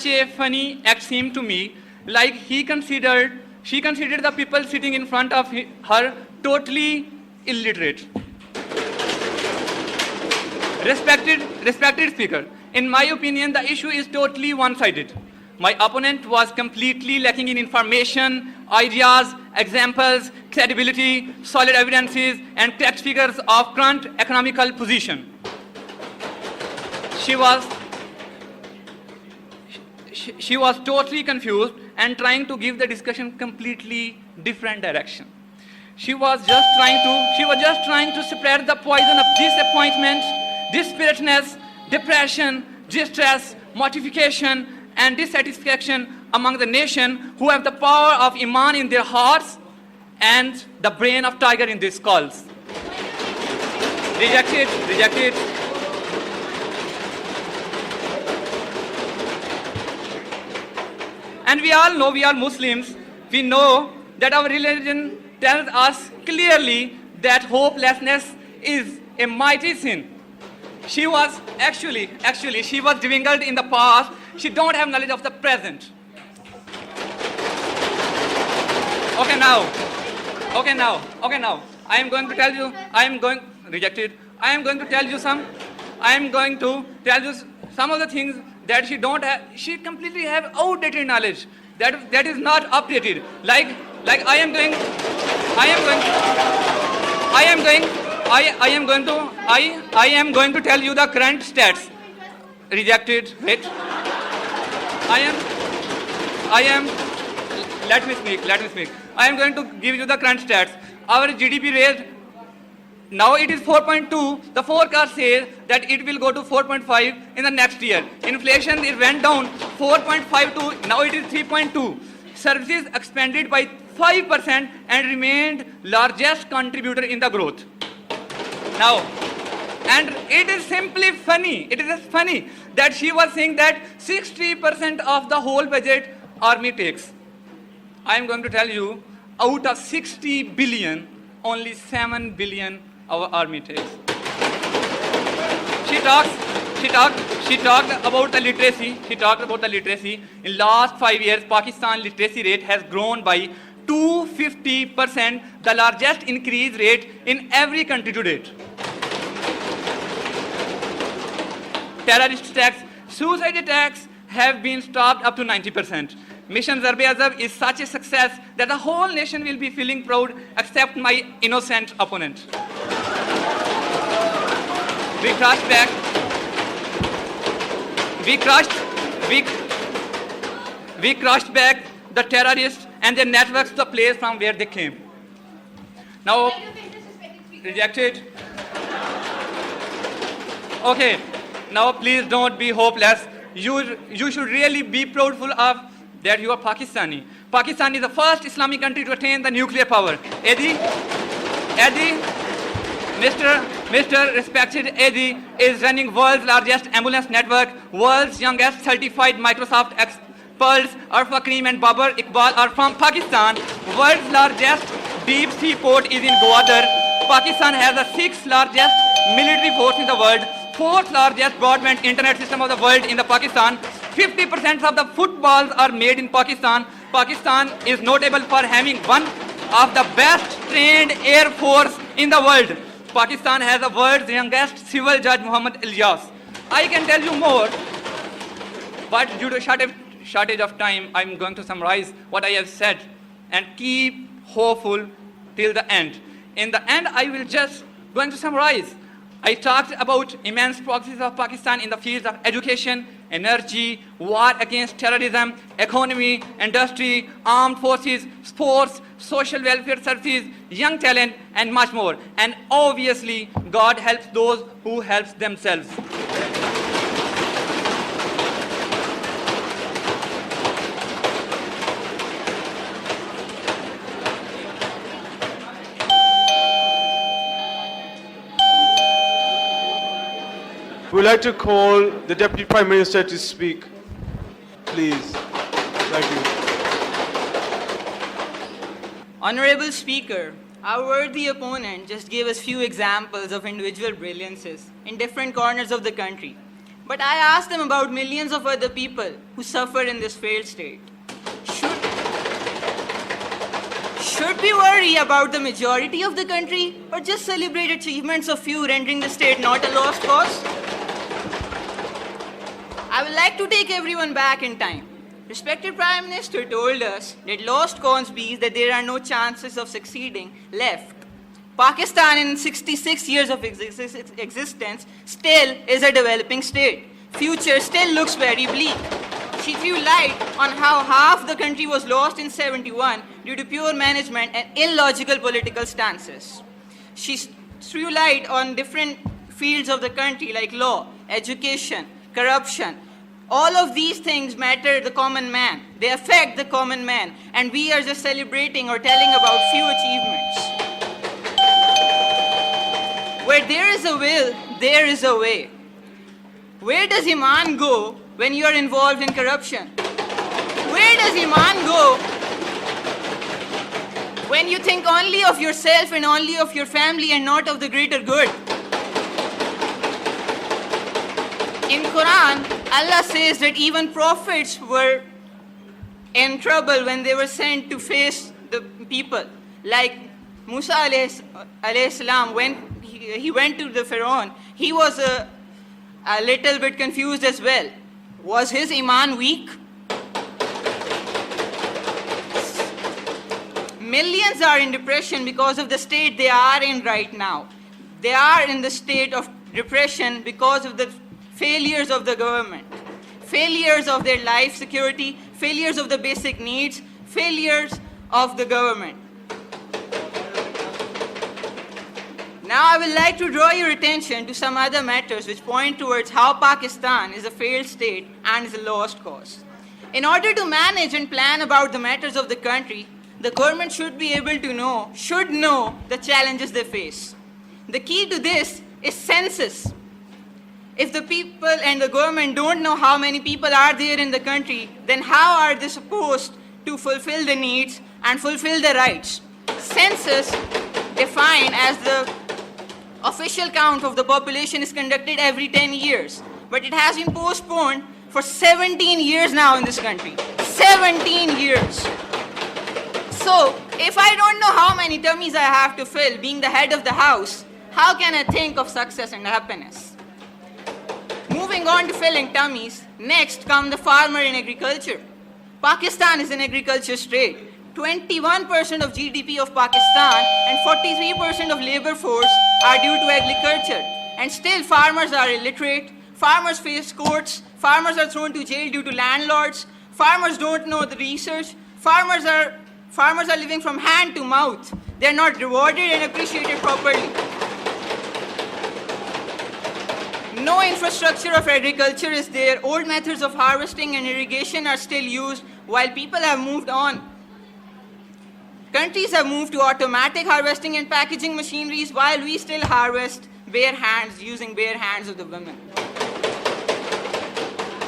Speaker 10: a funny act seemed to me, like she considered the people sitting in front of her totally illiterate. Respected speaker, in my opinion, the issue is totally one-sided. My opponent was completely lacking in information, ideas, examples, credibility, solid evidences, and correct figures of current economical position. She was totally confused and trying to give the discussion completely different direction. She was just trying to spread the poison of disappointment, dispiritedness, depression, distress, mortification, and dissatisfaction among the nation who have the power of Iman in their hearts and the brain of tiger in their skulls. Rejected. And we all know, we are Muslims, we know that our religion tells us clearly that hopelessness is a mighty sin. She was actually, she was dwindled in the past. She don't have knowledge of the present. Okay now. I am going to tell you some of the things that she don't have. She completely have outdated knowledge that is not updated. Like I am going to tell you the current stats. Rejected. Wait. Let me speak. I am going to give you the current stats. Our GDP rate, now it is 4.2. The forecast says that it will go to 4.5 in the next year. Inflation, it went down 4.52. Now it is 3.2. Services expanded by 5% and remained largest contributor in the growth. Now, and it is simply funny. It is just funny that she was saying that 60% of the whole budget army takes. I am going to tell you, out of 60 billion, only 7 billion our army takes. She talked about the literacy. In last 5 years, Pakistan literacy rate has grown by 250%, the largest increase rate in every country to date. Terrorist attacks, suicide attacks have been stopped up to 90%. Mission Zarb-e-Azab is such a success that the whole nation will be feeling proud except my innocent opponent. We crushed back the terrorists and their networks to the place from where they came. Now, rejected. Okay, now please don't be hopeless. You should really be proudful of that you are Pakistani. Pakistan is the first Islamic country to attain the nuclear power. Mr. Respected Adi is running world's largest ambulance network, world's youngest certified Microsoft experts, Arfa Karim and Babar Iqbal are from Pakistan. World's largest deep sea port is in Gwadar. Pakistan has the 6th largest military force in the world, 4th largest broadband internet system of the world in the Pakistan. 50% of the footballs are made in Pakistan. Pakistan is notable for having one of the best trained air force in the world. Pakistan has the world's youngest civil judge, Muhammad Ilyas. I can tell you more, but due to shortage of time, I'm going to summarize what I have said and keep hopeful till the end. In the end, I will just going to summarize. I talked about immense progress of Pakistan in the fields of education, energy, war against terrorism, economy, industry, armed forces, sports, social welfare services, young talent, and much more. And obviously, God helps those who help themselves.
Speaker 11: would like to call the Deputy Prime Minister to speak. Please. Thank you.
Speaker 10: Honorable Speaker, our worthy opponent just gave us few examples of individual brilliances in different corners of the country. But I asked them about millions of other people who suffer in this failed state. Should we worry about the majority of the country or just celebrate achievements of few, rendering the state not a lost cause? I would like to take everyone back in time. Respected Prime Minister told us that lost cause means that there are no chances of succeeding left. Pakistan in 66 years of existence still is a developing state. Future still looks very bleak. She threw light on how half the country was lost in 71 due to poor management and illogical political stances. She threw light on different fields of the country like law, education, corruption. All of these things matter the common man. They affect the common man. And we are just celebrating or telling about few achievements. Where there is a will, there is a way. Where does Iman go when you are involved in corruption? Where does Iman go when you think only of yourself and only of your family and not of the greater good? In Quran, Allah says that even prophets were in trouble when they were sent to face the people. Like Musa alayhi salam, when he went to the Pharaoh, he was a little bit confused as well. Was his Iman weak? Millions are in depression because of the state they are in right now. They are in the state of depression because of the failures of the government, failures of their life security, failures of the basic needs, failures of the government. Now I would like to draw your attention to some other matters which point towards how Pakistan is a failed state and is a lost cause. In order to manage and plan about the matters of the country, the government should be able to know the challenges they face. The key to this is census. If the people and the government don't know how many people are there in the country, then how are they supposed to fulfill the needs and fulfill the rights? Census, defined as the official count of the population, is conducted every 10 years. But it has been postponed for 17 years now in this country. 17 years. So, if I don't know how many tummies I have to fill, being the head of the house, how can I think of success and happiness? Moving on to filling tummies, next come the farmer in agriculture. Pakistan is an agriculture state. 21% of GDP of Pakistan and 43% of labor force are due to agriculture. And still farmers are illiterate, farmers face courts, farmers are thrown to jail due to landlords, farmers don't know the research, farmers are living from hand to mouth. They're not rewarded and appreciated properly. No infrastructure of agriculture is there. Old methods of harvesting and irrigation are still used while people have moved on. Countries have moved to automatic harvesting and packaging machineries while we still harvest bare hands, using bare hands of the women.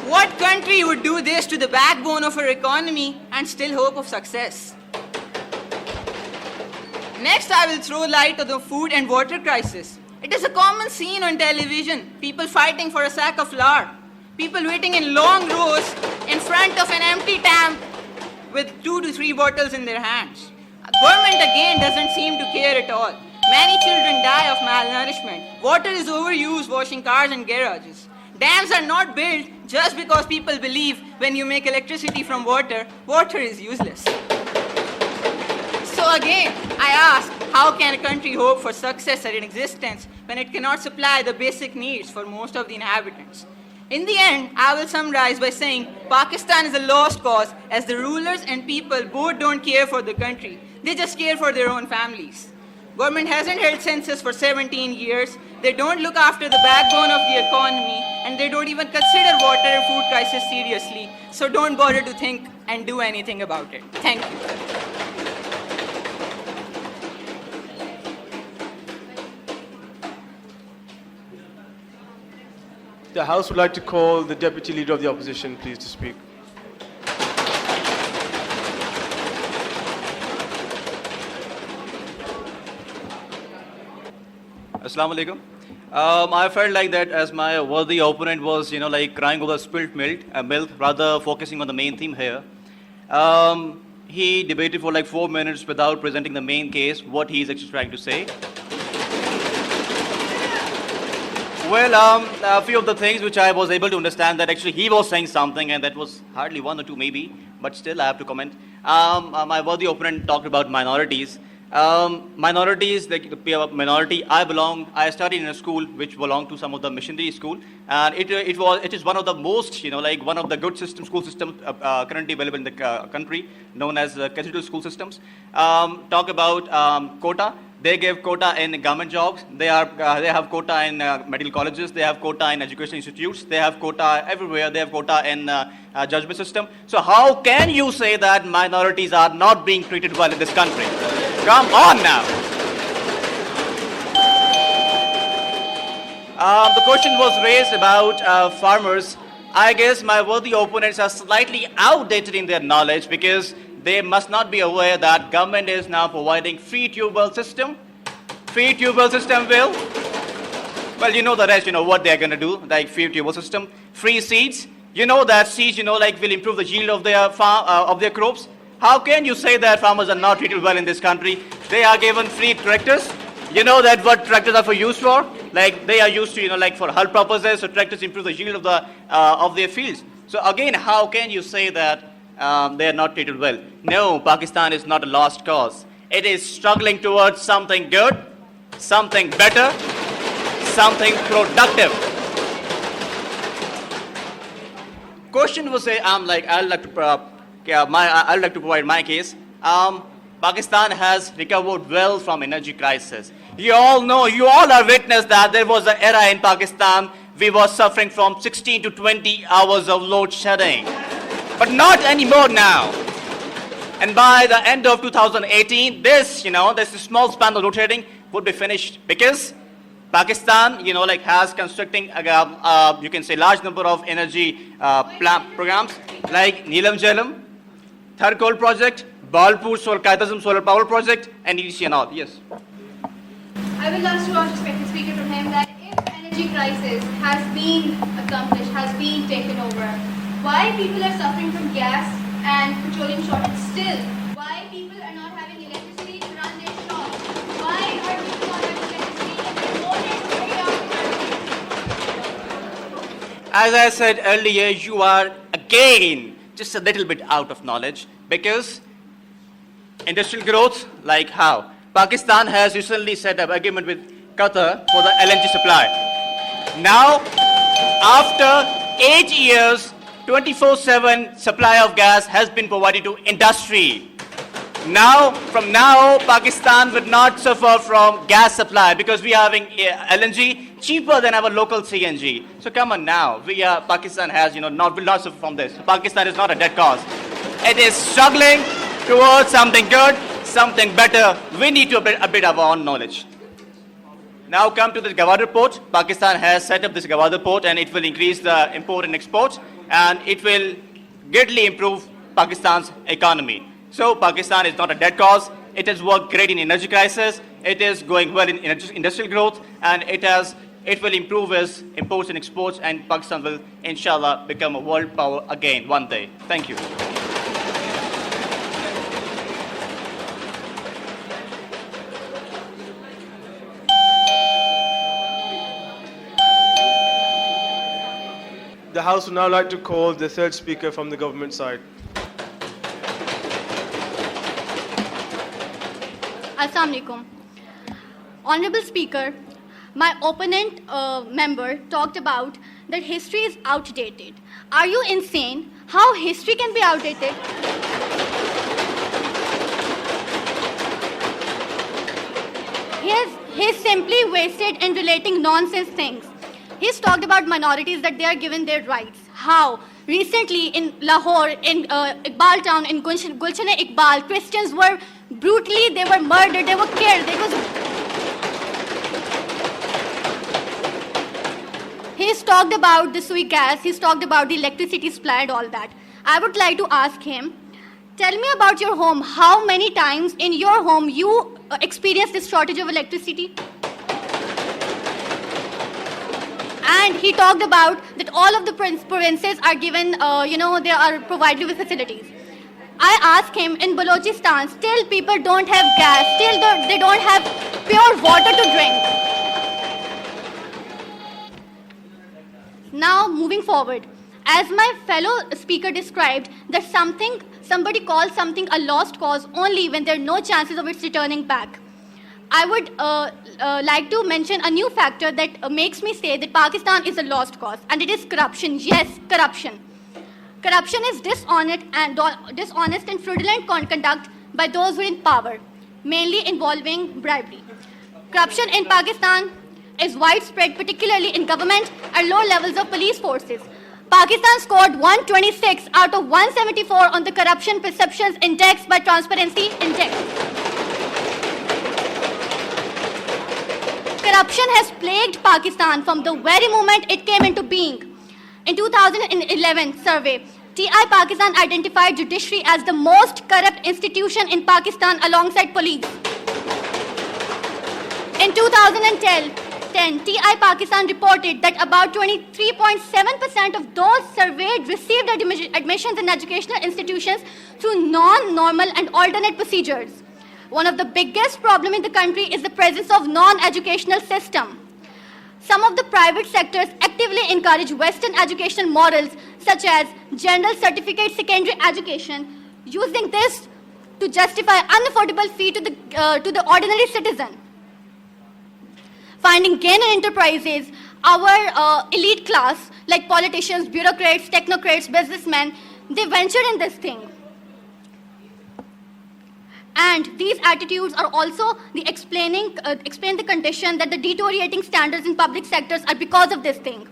Speaker 10: What country would do this to the backbone of our economy and still hope of success? Next, I will throw light on the food and water crisis. It is a common scene on television, people fighting for a sack of flour, people waiting in long rows in front of an empty tap with 2 to 3 bottles in their hands. Government again doesn't seem to care at all. Many children die of malnourishment. Water is overused washing cars and garages. Dams are not built just because people believe when you make electricity from water, water is useless. So again, I ask, how can a country hope for success and existence when it cannot supply the basic needs for most of the inhabitants? In the end, I will summarize by saying Pakistan is a lost cause as the rulers and people both don't care for the country. They just care for their own families. Government hasn't held census for 17 years. They don't look after the backbone of the economy, and they don't even consider water and food crisis seriously. So don't bother to think and do anything about it. Thank you.
Speaker 11: The House would like to call the Deputy Leader of the Opposition, please, to speak.
Speaker 9: Assalamu alaikum. I felt like that as my worthy opponent was, like crying over spilt milk, rather focusing on the main theme here. He debated for like 4 minutes without presenting the main case, what he is actually trying to say. Well, a few of the things which I was able to understand that actually he was saying something, and that was hardly one or two maybe, but still I have to comment. My worthy opponent talked about minorities. Minorities, like the minority, I studied in a school which belonged to some of the missionary school, and it is one of the most, like one of the good school systems currently available in the country, known as cathedral school systems. Talk about quota. They give quota in government jobs. They have quota in medical colleges. They have quota in education institutes. They have quota everywhere. They have quota in judgment system. So how can you say that minorities are not being treated well in this country? Come on now. The question was raised about farmers. I guess my worthy opponents are slightly outdated in their knowledge, because they must not be aware that government is now providing free tubewell system. Free tubewell system will, well, you know the rest, what they're going to do, like free tubewell system. Free seeds, that seeds, like will improve the yield of their of their crops. How can you say that farmers are not treated well in this country? They are given free tractors. You know that what tractors are used for? Like they are used to, like for hull purposes, so tractors improve the yield of their fields. So again, how can you say that they are not treated well? No, Pakistan is not a lost cause. It is struggling towards something good, something better, something productive. Question was say, I'd like to provide my case. Pakistan has recovered well from energy crisis. You all know, you all are witness that there was an era in Pakistan we were suffering from 16 to 20 hours of load shedding. But not anymore now. And by the end of 2018, this small span of load shedding would be finished, because Pakistan, has constructing, you can say, large number of energy programs like Neelam Jalam, Tharkol project, Balpur Qaitazam solar power project, and EDC and all. Yes.
Speaker 8: I will ask you, respected speaker, from him that if energy crisis has been accomplished, has been taken over, why people are suffering from gas and petroleum shortage still? Why people are not having electricity to run their shops? Why are people not having electricity in their own area?
Speaker 9: As I said earlier, you are again just a little bit out of knowledge, because industrial growth, like how? Pakistan has recently set up agreement with Qatar for the LNG supply. Now, after 8 years, 24/7 supply of gas has been provided to industry. From now, Pakistan would not suffer from gas supply, because we are having LNG cheaper than our local CNG. So come on now, Pakistan has, will not suffer from this. Pakistan is not a dead cause. It is struggling towards something good, something better. We need to update our own knowledge. Now come to the Gwadar port. Pakistan has set up this Gwadar port, and it will increase the import and export, and it will greatly improve Pakistan's economy. So Pakistan is not a dead cause. It has worked great in energy crisis. It is going well in industrial growth, and it will improve its imports and exports, and Pakistan will, inshallah, become a world power again one day. Thank you.
Speaker 11: The House would now like to call the third speaker from the government side.
Speaker 12: Assalamu alaikum. Honorable Speaker, my opponent member talked about that history is outdated. Are you insane? How history can be outdated? He's simply wasted in relating nonsense things. He's talked about minorities, that they are given their rights. How? Recently in Lahore, in Iqbal town, in Gulshan-e-Iqbal, Christians were brutally, they were murdered, they were killed. he's talked about the sui gas, he's talked about the electricity supply and all that. I would like to ask him, tell me about your home. How many times in your home you experienced this shortage of electricity? And he talked about that all of the provinces are given, they are provided with facilities. I asked him, in Balochistan, still people don't have gas, still they don't have pure water to drink. Now, moving forward, as my fellow speaker described, that somebody calls something a lost cause only when there are no chances of its returning back. I would like to mention a new factor that makes me say that Pakistan is a lost cause, and it is corruption. Yes, corruption. Corruption is dishonest and fraudulent conduct by those who are in power, mainly involving bribery. Corruption in Pakistan is widespread, particularly in government and lower levels of police forces. Pakistan scored 126 out of 174 on the Corruption Perceptions Index by Transparency Index. Corruption has plagued Pakistan from the very moment it came into being. In 2011 survey, TI Pakistan identified judiciary as the most corrupt institution in Pakistan alongside police. In 2010, TI Pakistan reported that about 23.7% of those surveyed received admissions in educational institutions through non-normal and alternate procedures. One of the biggest problems in the country is the presence of non-educational system. Some of the private sectors actively encourage Western educational models such as general certificate secondary education, using this to justify unaffordable fee to the ordinary citizen. Finding gain in enterprises, our elite class, like politicians, bureaucrats, technocrats, businessmen, they venture in this thing. And these attitudes are also explain the condition that the deteriorating standards in public sectors are because of this thing.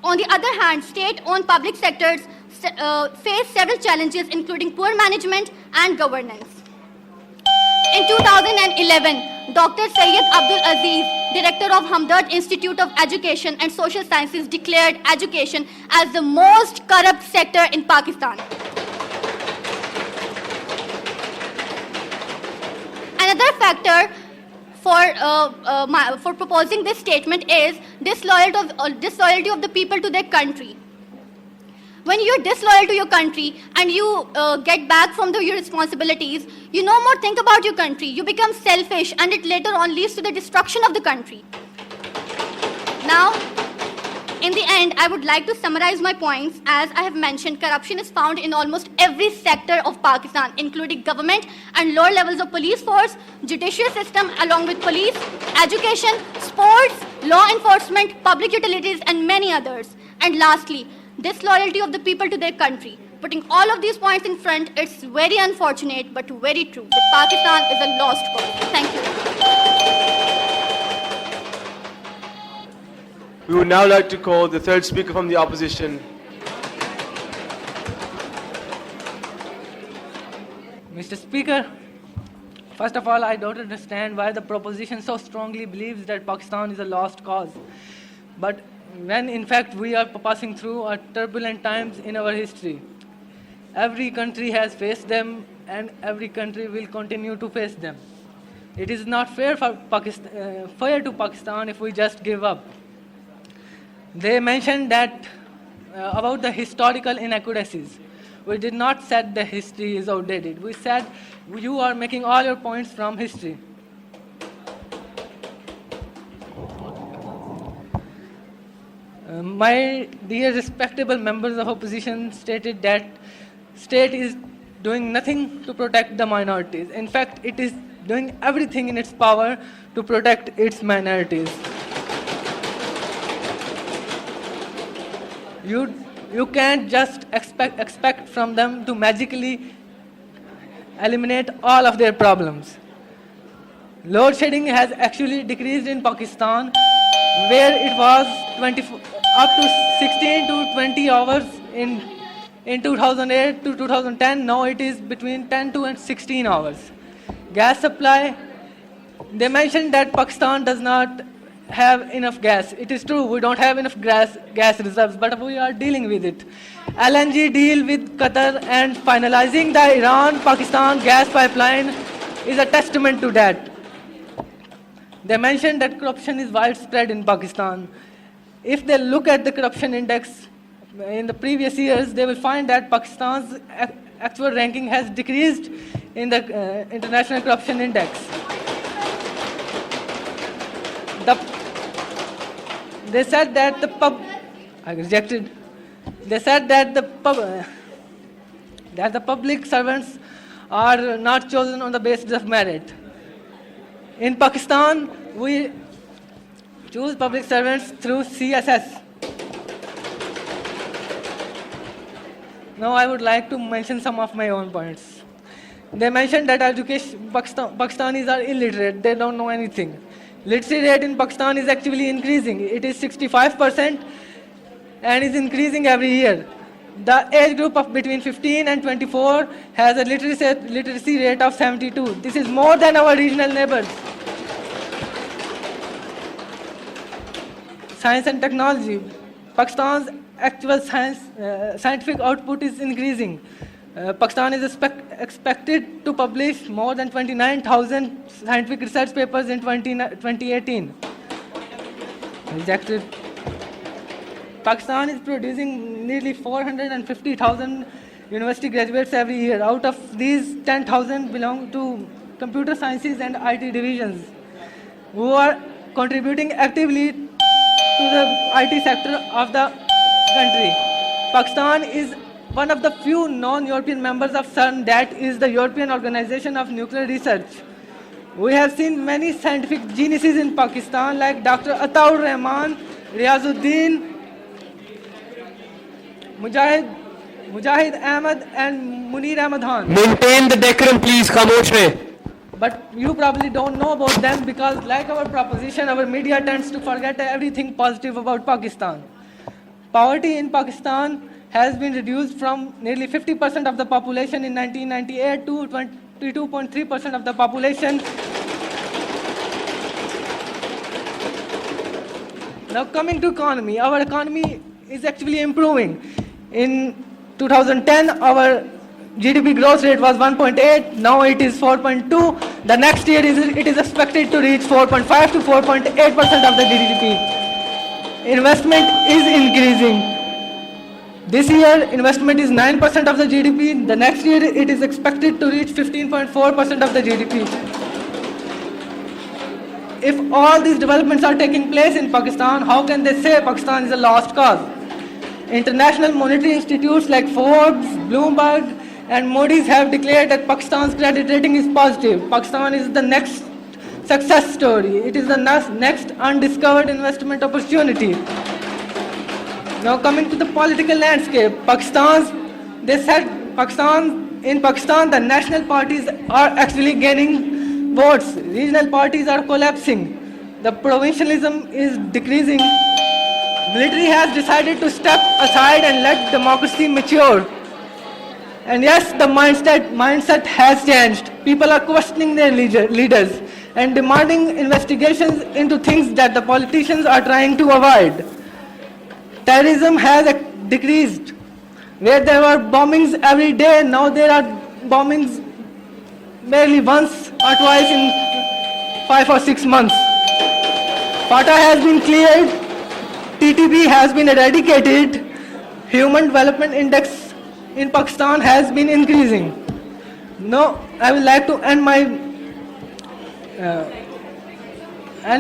Speaker 12: On the other hand, state-owned public sectors face several challenges, including poor management and governance. In 2011, Dr. Syed Abdul Aziz, director of Hamdard Institute of Education and Social Sciences, declared education as the most corrupt sector in Pakistan. Another factor for proposing this statement is disloyalty of the people to their country. When you're disloyal to your country and you get back from your responsibilities, you no more think about your country. You become selfish, and it later on leads to the destruction of the country. Now, in the end, I would like to summarize my points. As I have mentioned, corruption is found in almost every sector of Pakistan, including government and lower levels of police force, judicial system along with police, education, sports, law enforcement, public utilities, and many others. And lastly, disloyalty of the people to their country. Putting all of these points in front, it's very unfortunate but very true that Pakistan is a lost cause. Thank you.
Speaker 11: We would now like to call the third speaker from the opposition.
Speaker 6: Mr. Speaker, first of all, I don't understand why the proposition so strongly believes that Pakistan is a lost cause. But when in fact we are passing through turbulent times in our history, every country has faced them and every country will continue to face them. It is not fair to Pakistan if we just give up. They mentioned that about the historical inaccuracies. We did not say the history is outdated. We said you are making all your points from history. My dear respectable members of opposition stated that state is doing nothing to protect the minorities. In fact, it is doing everything in its power to protect its minorities. You can't just expect from them to magically eliminate all of their problems. Load shedding has actually decreased in Pakistan, where it was up to 16 to 20 hours in 2008 to 2010. Now it is between 10 to 16 hours. Gas supply, they mentioned that Pakistan does not have enough gas. It is true, we don't have enough gas reserves, but we are dealing with it. LNG deal with Qatar and finalizing the Iran-Pakistan gas pipeline is a testament to that. They mentioned that corruption is widespread in Pakistan. If they look at the corruption index in the previous years, they will find that Pakistan's actual ranking has decreased in the international corruption index. They said that the public servants are not chosen on the basis of merit. In Pakistan, we choose public servants through CSS. Now I would like to mention some of my own points. They mentioned that Pakistanis are illiterate, they don't know anything. Literacy rate in Pakistan is actually increasing. It is 65% and is increasing every year. The age group of between 15 and 24 has a literacy rate of 72. This is more than our regional neighbors. Science and technology. Pakistan's actual scientific output is increasing. Pakistan is expected to publish more than 29,000 scientific research papers in 2018. Rejected. Pakistan is producing nearly 450,000 university graduates every year. Out of these, 10,000 belong to computer sciences and IT divisions, who are contributing actively to the IT sector of the country. Pakistan is one of the few non-European members of CERN, that is the European Organization of Nuclear Research. We have seen many scientific geniuses in Pakistan like Dr. Ataur Rahman, Riazuddin, Mujahid Ahmed and Munir Ahmed Khan.
Speaker 7: Maintain the decorum, please, Khamosh.
Speaker 6: But you probably don't know about them because, like our proposition, our media tends to forget everything positive about Pakistan. Poverty in Pakistan has been reduced from nearly 50% of the population in 1998 to 22.3% of the population. Now coming to economy, our economy is actually improving. In 2010, our GDP growth rate was 1.8, now it is 4.2. The next year it is expected to reach 4.5 to 4.8% of the GDP. Investment is increasing. This year, investment is 9% of the GDP. The next year, it is expected to reach 15.4% of the GDP. If all these developments are taking place in Pakistan, how can they say Pakistan is a lost cause? International monetary institutes like Forbes, Bloomberg, and Moody's have declared that Pakistan's credit rating is positive. Pakistan is the next success story. It is the next undiscovered investment opportunity. Now coming to the political landscape, in Pakistan, the national parties are actually gaining votes. Regional parties are collapsing. The provincialism is decreasing. Military has decided to step aside and let democracy mature. And yes, the mindset has changed. People are questioning their leaders and demanding investigations into things that the politicians are trying to avoid. Terrorism has decreased. Where there were bombings every day, now there are bombings barely once or twice in 5 or 6 months. FATA has been cleared, TTP has been eradicated, Human Development Index in Pakistan has been increasing. Now, I would like to end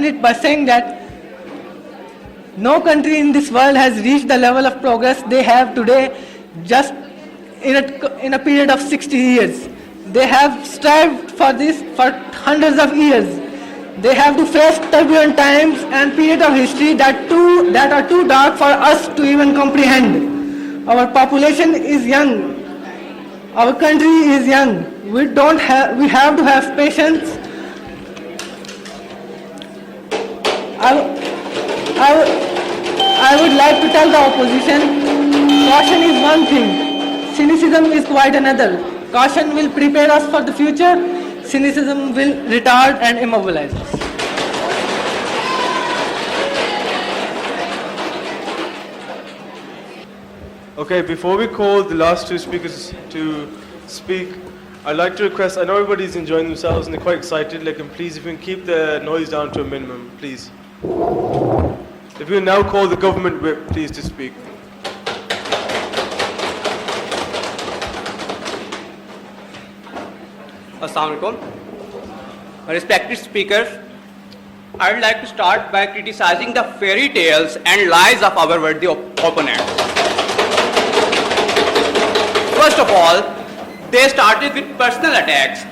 Speaker 6: it by saying that no country in this world has reached the level of progress they have today just in a period of 60 years. They have strived for this for hundreds of years. They have to face turbulent times and periods of history that are too dark for us to even comprehend. Our population is young. Our country is young. We have to have patience. I would like to tell the opposition, caution is one thing, cynicism is quite another. Caution will prepare us for the future, cynicism will retard and immobilize us.
Speaker 11: Okay, before we call the last two speakers to speak, I'd like to request, I know everybody's enjoying themselves and they're quite excited, like, and please, if you can keep the noise down to a minimum, please. If you can now call the government whip, please, to speak.
Speaker 10: Assalamu alaikum. Respected speakers, I would like to start by criticizing the fairy tales and lies of our worthy opponents. First of all, they started with personal attacks.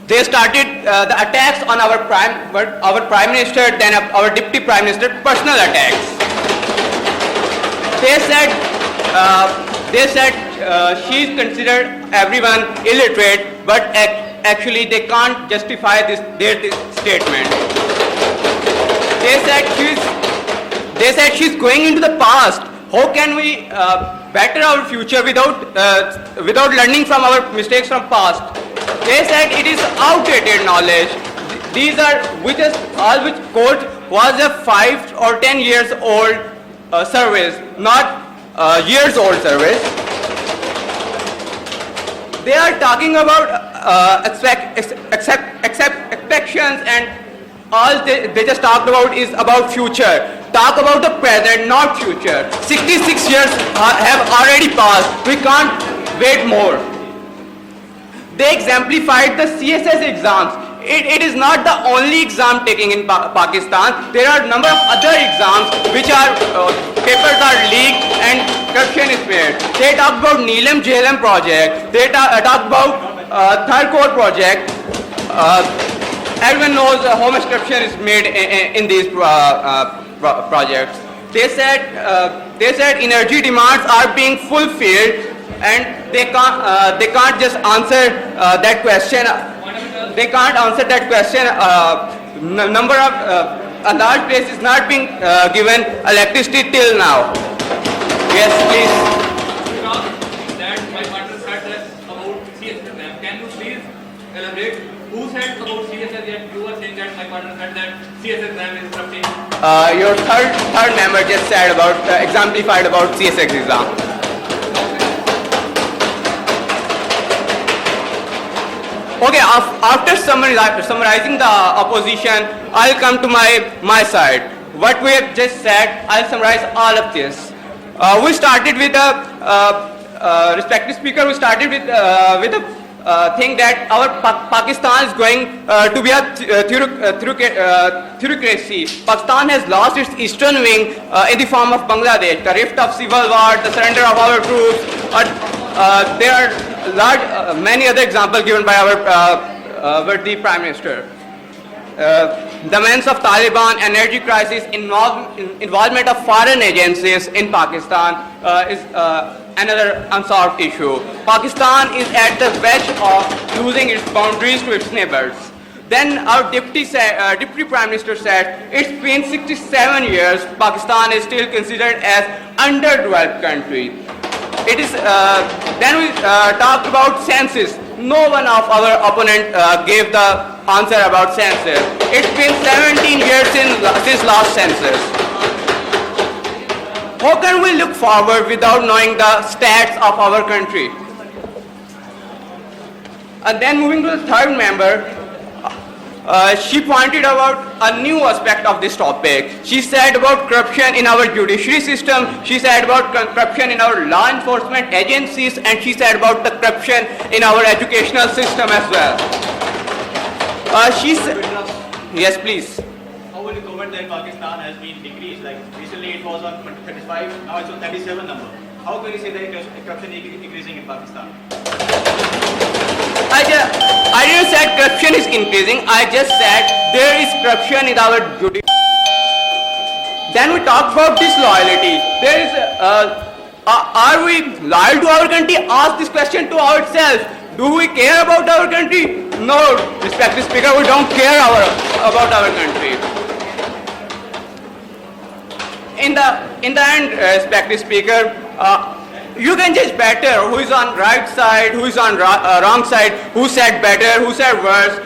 Speaker 10: They started the attacks on our prime minister, then our deputy prime minister, personal attacks. They said she's considered everyone illiterate, but actually they can't justify this statement. They said she's going into the past. How can we better our future without learning from our mistakes from past? They said it is outdated knowledge. These are which quote was a 5 or 10 years old service, not years old service. They are talking about expectations, and all they just talked about is about future. Talk about the present, not future. 66 years have already passed. We can't wait more. They exemplified the CSS exams. It is not the only exam taking in Pakistan. There are a number of other exams which are papers are leaked and corruption is made. They talk about Neelam JLM project. They talk about Third Core project. Everyone knows how much corruption is made in these projects. They said energy demands are being fulfilled, and they can't just answer that question. They can't answer that question. Number of a large place is not being given electricity till now. Yes, please.
Speaker 13: That my partner said that about CSS. Can you please elaborate? Who said about CSS that you are saying that my partner said that CSS exam is corrupting?
Speaker 10: Your third member just said about exemplified about CSX exam. Okay, after summarizing the opposition, I'll come to my side. What we have just said, I'll summarize all of this. We started with respected speaker. We started with a thing that our Pakistan is going to be a theocracy. Pakistan has lost its eastern wing in the form of Bangladesh, the rift of civil war, the surrender of our troops. There are many other examples given by our worthy prime minister. The menace of Taliban, energy crisis, involvement of foreign agencies in Pakistan is another unsolved issue. Pakistan is at the verge of losing its boundaries to its neighbors. Then our deputy prime minister said, it's been 67 years, Pakistan is still considered as underdeveloped country. It is. Then we talked about census. No one of our opponent gave the answer about census. It's been 17 years since last census. How can we look forward without knowing the stats of our country? And then moving to the third member, she pointed out a new aspect of this topic. She said about corruption in our judiciary system, she said about corruption in our law enforcement agencies, and she said about the corruption in our educational system as well. She said, yes, please.
Speaker 9: How will you comment that Pakistan has been decreased? Like recently it was on 35, now it's on 37 number. How can you say that corruption is increasing in Pakistan?
Speaker 10: I didn't say corruption is increasing. I just said there is corruption in our judiciary. Then we talk about disloyalty. There is, are we loyal to our country? Ask this question to ourselves. Do we care about our country? No, respected speaker, we don't care about our country. In the end, respected speaker, you can judge better who is on right side, who is on wrong side, who said better, who said worse.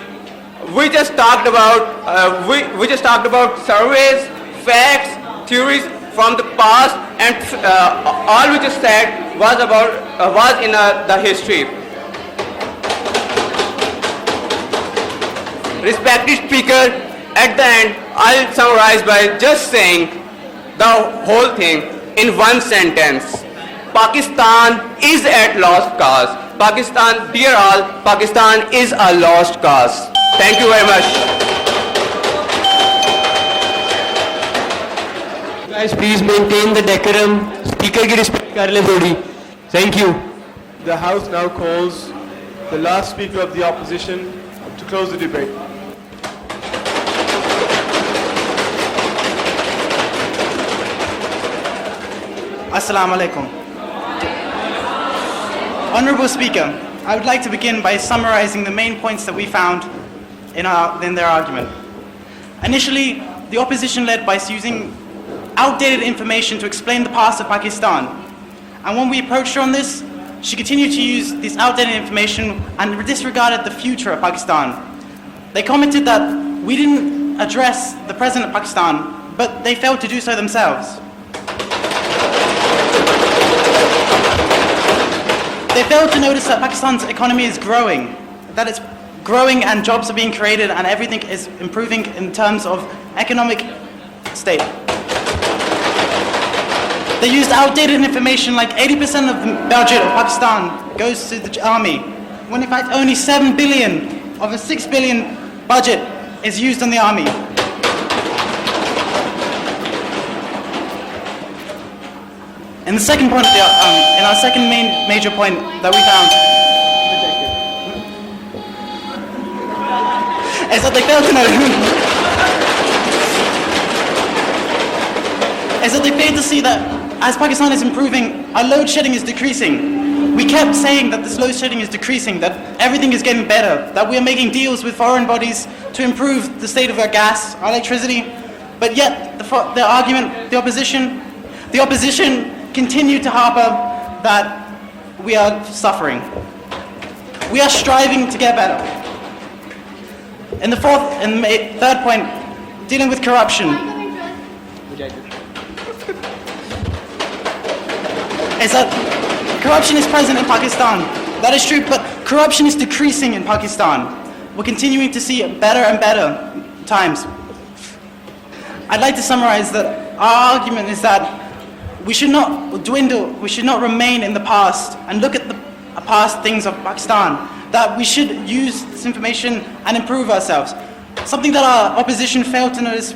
Speaker 10: We just talked about surveys, facts, theories from the past, and all we just said
Speaker 9: was in the history. Respected speaker, at the end, I'll summarize by just saying the whole thing in one sentence. Pakistan is at lost cause. Pakistan, dear all, Pakistan is a lost cause. Thank you very much.
Speaker 14: Guys, please maintain the decorum. Speaker ki respect kar le thodi. Thank you.
Speaker 11: The House now calls the last speaker of the opposition to close the debate.
Speaker 15: Assalamu alaikum. Honorable Speaker, I would like to begin by summarizing the main points that we found in their argument. Initially, the opposition led by using outdated information to explain the past of Pakistan. And when we approached her on this, she continued to use this outdated information and disregarded the future of Pakistan. They commented that we didn't address the President of Pakistan, but they failed to do so themselves. They failed to notice that Pakistan's economy is growing, that it's growing and jobs are being created and everything is improving in terms of economic state. They used outdated information like 80% of the budget of Pakistan goes to the army, when in fact only 7 billion of a 6 billion budget is used on the army. In the second point, in our second major point that we found, is that they failed to see that as Pakistan is improving, our load shedding is decreasing. We kept saying that this load shedding is decreasing, that everything is getting better, that we are making deals with foreign bodies to improve the state of our gas, our electricity, but yet the argument, the opposition continue to harper that we are suffering. We are striving to get better. In the third point, dealing with corruption, is that corruption is present in Pakistan. That is true, but corruption is decreasing in Pakistan. We're continuing to see better and better times. I'd like to summarize that our argument is that we should not dwindle, we should not remain in the past and look at the past things of Pakistan, that we should use this information and improve ourselves. Something that our opposition failed to notice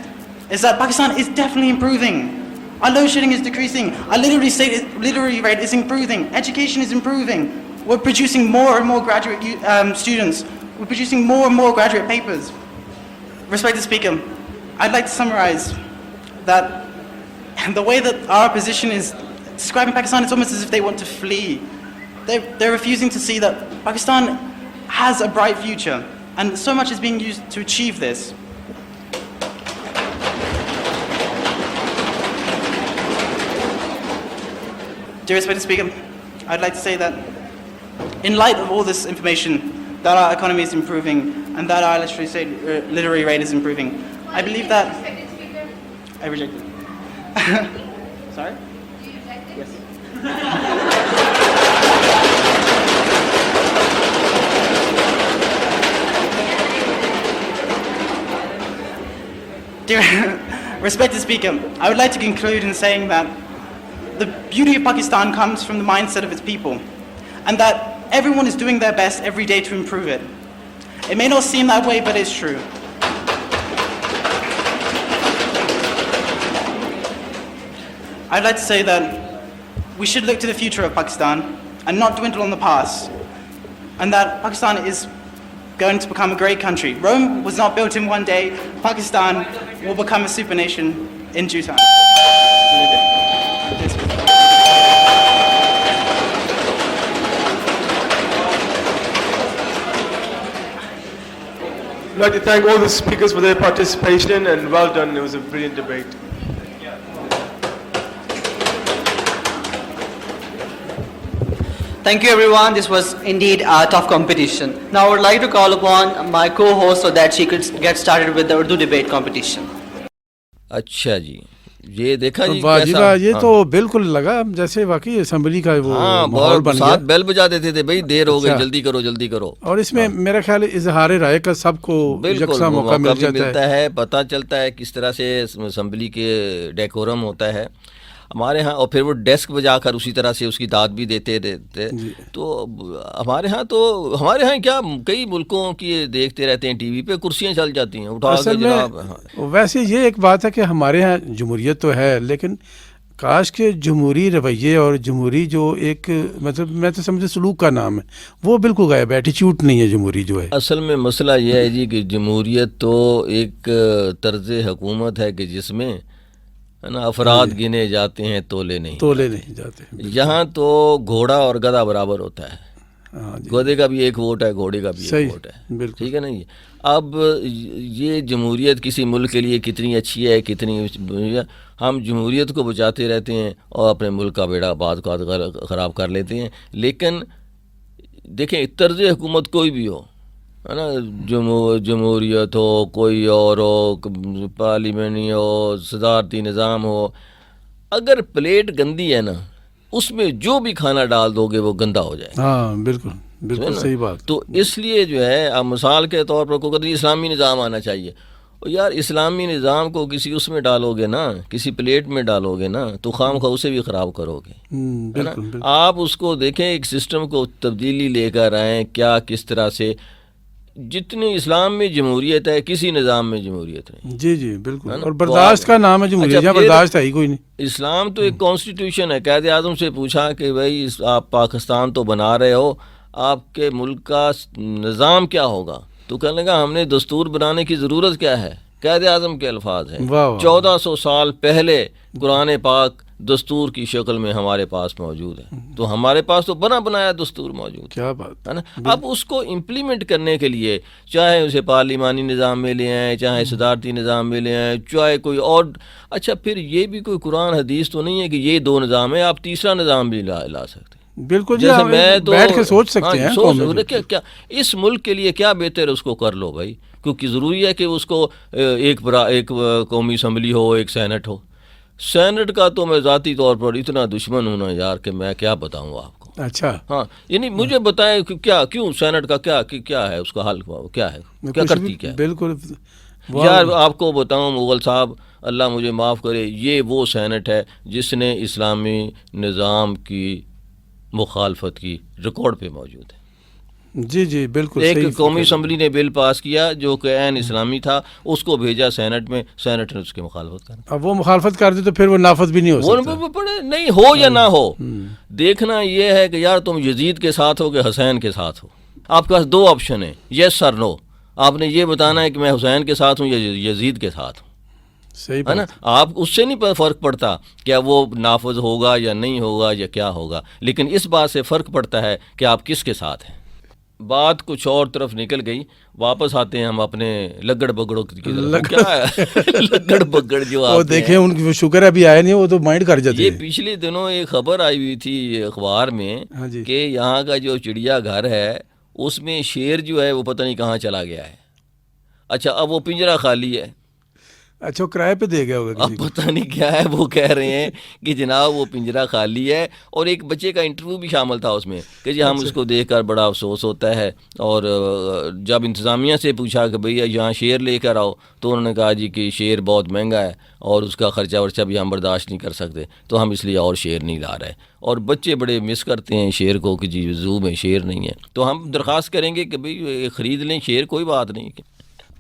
Speaker 15: is that Pakistan is definitely improving. Our load shedding is decreasing, our literacy rate is improving, education is improving. We're producing more and more graduate students, we're producing more and more graduate papers. Respected Speaker, I'd like to summarize that the way that our opposition is describing Pakistan, it's almost as if they want to flee. They're refusing to see that Pakistan has a bright future, and so much is being used to achieve this. Dear respected Speaker, I'd like to say that in light of all this information, that our economy is improving and that our literary rate is improving, I believe that... I reject it. Sorry? Yes. Dear respected Speaker, I would like to conclude in saying that the beauty of Pakistan comes from the mindset of its people, and that everyone is doing their best every day to improve it. It may not seem that way, but it's true. I'd like to say that we should look to the future of Pakistan and not dwindle on the past, and that Pakistan is going to become a great country. Rome was not built in one day. Pakistan will become a super nation in due time.
Speaker 11: I'd like to thank all the speakers for their participation, and well done. It was a brilliant debate.
Speaker 5: Thank you everyone. This was indeed a tough competition. Now I would like to call upon my co-host so that she could get started with the Urdu debate competition.
Speaker 1: اچھا جی یہ دیکھا جی
Speaker 2: واجبہ، یہ تو بالکل لگا جیسے واقعی assembly کا وہ ماحول بن گیا.
Speaker 1: بیل بجا دیتے تھے بھائی دیر ہو گئی جلدی کرو جلدی کرو. اور
Speaker 2: اس میں میرا خیال ہے اظہار رائے کا سب کو یکساں موقع ملتا
Speaker 1: ہے، پتہ چلتا ہے کس طرح سے اسمبلی کے ڈیکورم ہوتا ہے ہمارے ہاں. اور پھر وہ ڈیسک بجا کر اسی طرح سے اس کی داد بھی دیتے تھے. تو ہمارے ہاں کیا کئی ملکوں کی دیکھتے رہتے ہیں ٹی وی پہ کرسیاں چل جاتی ہیں اٹھا کے جناب.
Speaker 2: ویسے یہ ایک بات ہے کہ ہمارے ہاں جمہوریت تو ہے، لیکن کاش کے جمہوری رویے اور جمہوری جو ایک مطلب میں تو سمجھے سلوک کا نام ہے وہ بالکل غائب ہے، ایٹیچیوڈ نہیں ہے جمہوری جو ہے.
Speaker 1: اصل میں مسئلہ یہ ہے جی کہ جمہوریت تو ایک طرز حکومت ہے کہ جس میں نا افراد گنے جاتے ہیں تولے نہیں
Speaker 2: جاتے.
Speaker 1: یہاں تو گھوڑا اور گدھا برابر ہوتا ہے. گدھے کا بھی ایک ووٹ ہے، گھوڑے کا بھی ایک ووٹ ہے. ٹھیک ہے نا. یہ اب یہ جمہوریت کسی ملک کے لیے کتنی اچھی ہے کتنی، ہم جمہوریت کو بچاتے رہتے ہیں اور اپنے ملک کا بیڑا بعض کا خراب کر لیتے ہیں. لیکن دیکھیں طرز حکومت کوئی بھی ہو ہے نا، جمہوریت ہو کوئی اور ہو، پارلیمنی ہو، صدارتی نظام ہو، اگر پلیٹ گندی ہے نا اس میں جو بھی کھانا ڈال دو گے وہ گندا ہو جائے.
Speaker 2: ہاں بالکل صحیح بات.
Speaker 1: تو اس لیے جو ہے اب مثال کے طور پر کوئی کہتے اسلامی نظام آنا چاہیے. یار اسلامی نظام کو کسی اس میں ڈالو گے نا، کسی پلیٹ میں ڈالو گے نا تو خام خواہ اسے بھی خراب کرو گے. آپ اس کو دیکھیں ایک سسٹم کو تبدیلی لے کر آئیں کیا کس طرح سے. جتنی اسلام میں جمہوریت ہے کسی نظام میں جمہوریت نہیں.
Speaker 2: جی بالکل. اور برداشت کا نام ہے جمہوریت، برداشت ہے ہی کوئی نہیں.
Speaker 1: اسلام تو ایک کانسٹیٹیوشن ہے. قائد اعظم سے پوچھا کہ بھائی آپ پاکستان تو بنا رہے ہو، آپ کے ملک کا نظام کیا ہوگا؟ تو کہنے لگا ہم نے دستور بنانے کی ضرورت کیا ہے. قائد اعظم کے الفاظ ہیں. 1400 سال پہلے قرآن پاک دستور کی شکل میں ہمارے پاس موجود ہے. تو ہمارے پاس تو بنا بنایا دستور موجود.
Speaker 2: کیا بات
Speaker 1: ہے نا. اب اس کو امپلیمنٹ کرنے کے لیے چاہے اسے پارلیمانی نظام میں لے آئیں، چاہے صدارتی نظام میں لے آئیں، چاہے کوئی اور. اچھا پھر یہ بھی کوئی قرآن حدیث تو نہیں ہے کہ یہ دو نظام ہے، آپ تیسرا نظام بھی لا سکتے.
Speaker 2: بالکل جیسے میں تو بیٹھ کے سوچ سکتے ہیں
Speaker 1: کیا اس ملک کے لیے کیا بہتر ہے اس کو کر لو بھائی. کیونکہ ضروری ہے کہ اس کو ایک قومی اسمبلی ہو، ایک سینٹ ہو. سینٹ کا تو میں ذاتی طور پر اتنا دشمن ہوں نا یار کہ میں کیا بتاؤں آپ کو.
Speaker 2: اچھا
Speaker 1: ہاں یعنی مجھے بتائیں کہ کیوں سینٹ کا کیا ہے اس کا حل کیا ہے، کیا کرتی کیا.
Speaker 2: بالکل
Speaker 1: یار آپ کو بتاؤں مغل صاحب اللہ مجھے معاف کرے، یہ وہ سینٹ ہے جس نے اسلامی نظام کی مخالفت کی ریکارڈ پہ موجود ہے.
Speaker 2: جی بالکل.
Speaker 1: ایک قومی اسمبلی نے بل پاس کیا جو کہ عین اسلامی تھا، اس کو بھیجا سینٹ میں، سینٹ نے اس کی مخالفت کر.
Speaker 2: اب وہ مخالفت کر دے تو پھر وہ نافذ بھی نہیں ہو سکتا.
Speaker 1: نہیں ہو یا نہ ہو، دیکھنا یہ ہے کہ یار تم یزید کے ساتھ ہو کہ حسین کے ساتھ ہو. آپ کے پاس دو آپشن ہیں، یس اور نو. آپ نے یہ بتانا ہے کہ میں حسین کے ساتھ ہوں یا یزید کے ساتھ ہوں.
Speaker 2: صحیح
Speaker 1: ہے نا. آپ اس سے نہیں فرق پڑتا کیا وہ نافذ ہوگا یا نہیں ہوگا یا کیا ہوگا، لیکن اس بات سے فرق پڑتا ہے کہ آپ کس کے ساتھ ہیں. بات کچھ اور طرف نکل گئی، واپس آتے ہیں ہم اپنے لگڑ بگڑوں کی طرف. کیا ہے لگڑ بگڑ جو آپ
Speaker 2: دیکھیں ان کی شکر ابھی آیا نہیں، وہ تو مائنڈ کر جاتے ہیں.
Speaker 1: یہ پچھلے دنوں ایک خبر آئی ہوئی تھی اخبار میں کہ یہاں کا جو چڑیا گھر ہے اس میں شیر جو ہے وہ پتہ نہیں کہاں چلا گیا ہے. اچھا اب وہ پنجرہ خالی ہے.
Speaker 2: اچھا کرائے پہ دے گیا ہوگا،
Speaker 1: اب پتہ نہیں کیا ہے. وہ کہہ رہے ہیں کہ جناب وہ پنجرہ خالی ہے، اور ایک بچے کا انٹرویو بھی شامل تھا اس میں کہ جی ہم اس کو دیکھ کر بڑا افسوس ہوتا ہے. اور جب انتظامیہ سے پوچھا کہ بھئی یہاں شیر لے کر آؤ تو انہوں نے کہا جی کہ شیر بہت مہنگا ہے اور اس کا خرچہ ورچہ بھی ہم برداشت نہیں کر سکتے، تو ہم اس لیے اور شیر نہیں لا رہے. اور بچے بڑے مس کرتے ہیں شیر کو کہ جی زو میں شیر نہیں ہے. تو ہم درخواست کریں گے کہ بھئی خرید لیں شیر، کوئی بات نہیں.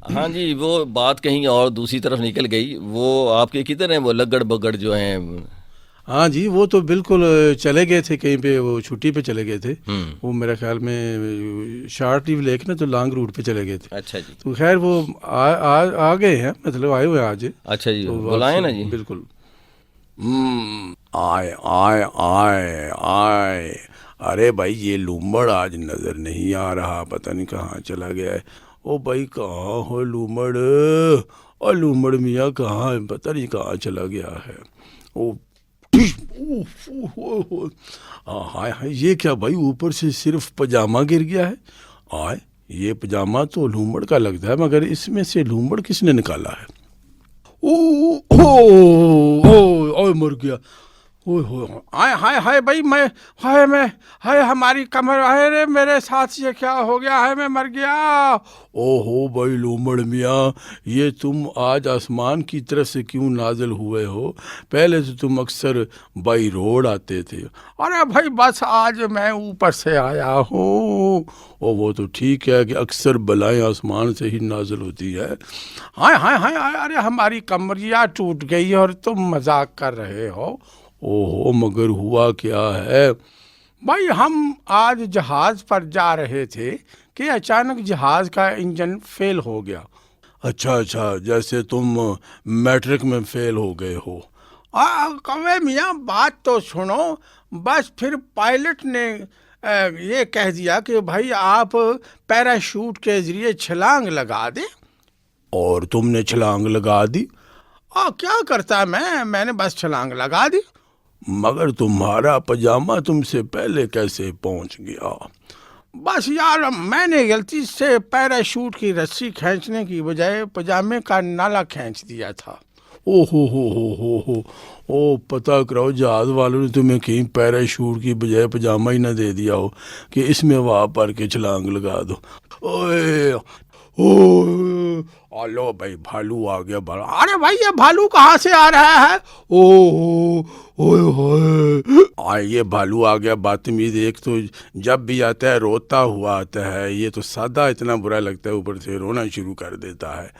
Speaker 1: ہاں جی وہ بات کہیں اور دوسری طرف نکل گئی. وہ آپ کے کدھر ہیں وہ لگڑ بگڑ جو ہیں؟
Speaker 2: ہاں جی وہ تو بالکل چلے گئے تھے کہیں پہ، وہ چھٹی پہ چلے گئے تھے. وہ میرا خیال میں شارٹ لیو لے کے نا تو لانگ روٹ پہ چلے گئے تھے.
Speaker 1: اچھا جی.
Speaker 2: تو خیر وہ آ گئے ہیں، مطلب آئے ہوئے آج.
Speaker 1: اچھا جی بلائیں نا جی.
Speaker 2: بالکل.
Speaker 16: آئے ارے بھائی یہ لومڑ آج نظر نہیں آ رہا، پتہ نہیں کہاں چلا گیا ہے. او بھائی کہاں ہو لومڑ؟ اور لومڑ میاں کہاں ہے؟ پتہ نہیں کہاں چلا گیا ہے. او ہائے ہائے یہ کیا بھائی، اوپر سے صرف پجامہ گر گیا ہے. آئے یہ پجامہ تو لومڑ کا لگتا ہے، مگر اس میں سے لومڑ کس نے نکالا ہے؟ ओ मर गया, ओए हो, हाय हाय हाय भाई, हाय हमारी कमर, हाय रे मेरे साथ ये क्या हो गया, हाय मैं मर गया। ओहो भाई लूमड़ मियाँ, ये तुम आज आसमान की तरफ से क्यों नाजिल हुए हो? पहले तो तुम अक्सर बाई रोड आते थे। अरे भाई बस आज मैं ऊपर से आया हूँ। ओ वो तो ठीक है कि अक्सर बलाएं आसमान से ही नाजिल होती है। हाय हाय हाय, अरे हमारी कमरिया टूट गई और तुम मजाक कर रहे हो। ओहो मगर हुआ क्या है? भाई हम आज जहाज़ पर जा रहे थे कि अचानक जहाज़ का इंजन फेल हो गया। अच्छा, जैसे तुम मैट्रिक में फेल हो गए हो। कवे मियाँ बात तो सुनो। बस फिर पायलट ने ये कह दिया कि भाई आप पैराशूट के ज़रिए छलांग लगा दें। और तुमने छलांग लगा दी? क्या करता मैंने बस छलांग लगा दी। मगर तुम्हारा पजामा तुमसे पहले कैसे पहुंच गया? बस यार मैंने गलती से पैराशूट की रस्सी खींचने की बजाय पजामे का नाला खींच दिया था। ओ हो, ओ पता करो जहाज वालों ने तुम्हें कहीं पैराशूट की बजाय पजामा ही ना दे दिया हो कि इसमें वहाँ पर के छलांग लगा दो। लो भाई भालू आ गया। अरे भाई ये भालू कहाँ से आ रहा है? ये भालू आ गया बदतमीज। एक तो जब भी आता है रोता हुआ आता है, ये तो सादा इतना बुरा लगता है, ऊपर से रोना शुरू कर देता है।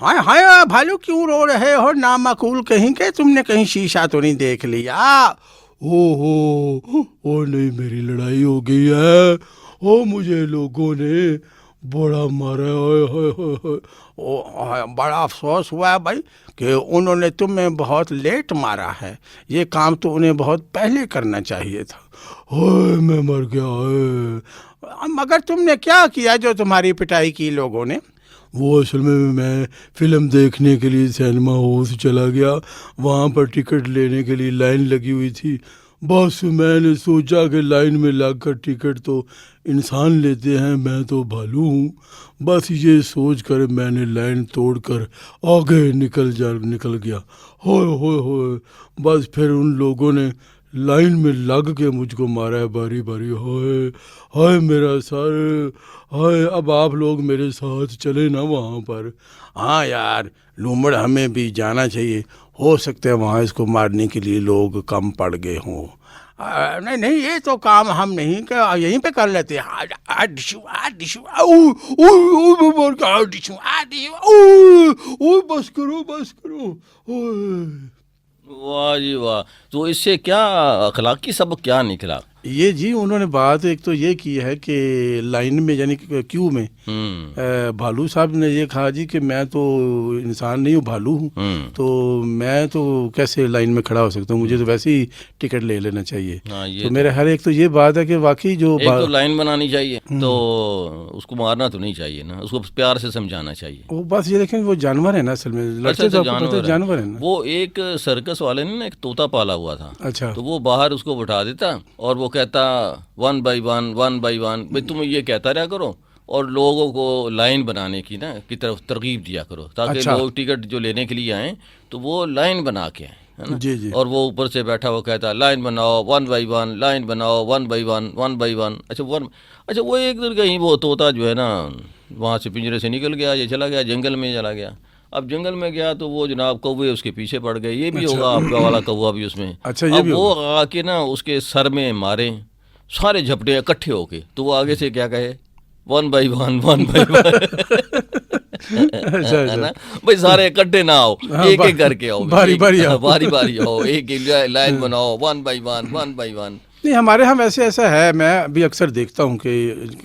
Speaker 16: हाय हाय भालू क्यों रो रहे हो नामाकूल कहीं के? तुमने कहीं शीशा तो नहीं देख लिया? ओ नहीं, मेरी लड़ाई हो गई है। मुझे लोगों ने बड़ा मारा है। बड़ा अफसोस हुआ है भाई कि उन्होंने तुम्हें बहुत लेट मारा है। ये काम तो उन्हें बहुत पहले करना चाहिए था। मैं मर गया। मगर तुमने क्या किया जो तुम्हारी पिटाई की लोगों ने? वो असल में मैं फ़िल्म देखने के लिए सिनेमा हॉल चला गया। वहाँ पर टिकट लेने के लिए लाइन लगी हुई थी। बस मैंने सोचा कि लाइन में लगकर टिकट तो इंसान लेते हैं, मैं तो भालू हूँ। बस ये सोच कर मैंने लाइन तोड़कर आगे निकल गया। हो बस फिर उन लोगों ने लाइन में लग के मुझको मारा है बारी बारी। हाय मेरा सर, हाय। अब आप लोग मेरे साथ चले ना वहाँ पर। हाँ यार लूमड़, हमें भी जाना चाहिए। हो सकता है वहाँ इसको मारने के लिए लोग कम पड़ गए हों। नहीं, ये तो काम हम नहीं यहीं पे कर लेते। बस करो।
Speaker 1: वाह जी वाह। तो इससे क्या अखलाकी सबक क्या निकला?
Speaker 2: ये जी उन्होंने बात एक तो ये की है कि लाइन में यानी क्यू में भालू साहब ने ये कहा जी कि मैं तो इंसान नहीं हूँ, भालू हूँ, तो मैं तो कैसे लाइन में खड़ा हो सकता हूँ, मुझे तो वैसे ही टिकट ले लेना चाहिए। तो मेरे हर एक तो ये बात है कि वाकई जो
Speaker 1: एक तो लाइन बनानी चाहिए, तो उसको मारना तो नहीं चाहिए ना, उसको प्यार से समझाना चाहिए।
Speaker 2: वो बस ये देखें वो जानवर है ना असल में, लड़के तो जानवर है ना।
Speaker 1: वो एक सर्कस वाले ने ना एक तोता पाला हुआ था।
Speaker 2: अच्छा।
Speaker 1: तो वो बाहर उसको बैठा देता और वो कहता 1 by 1 भाई तुम ये कहता रहा करो और लोगों को लाइन बनाने की तरफ तरगीब दिया करो, ताकि लोग टिकट जो लेने के लिए आए तो वो लाइन बना के आए, है ना।
Speaker 2: जी।
Speaker 1: और वो ऊपर से बैठा हुआ कहता लाइन बनाओ 1 by 1, लाइन बनाओ 1 by 1। अच्छा वो एक दिन कहीं वो तोता जो है ना वहाँ से पिंजरे से निकल गया, ये चला गया जंगल में चला गया। अब जंगल में गया तो वो जनाब कौवे उसके पीछे पड़ गए। ये भी होगा आपका वाला कौवा भी उसमें।
Speaker 2: अच्छा,
Speaker 1: अब वो आके ना उसके सर में मारे सारे झपटे इकट्ठे होके, तो वो आगे से क्या कहे 1 by 1
Speaker 2: अच्छा।
Speaker 1: भाई सारे इकट्ठे ना आओ, एक करके आओ,
Speaker 2: बारी
Speaker 1: आओ, एक लाइन बनाओ 1 by 1।
Speaker 2: नहीं हमारे यहाँ वैसे ऐसा है, मैं अभी अक्सर देखता हूँ कि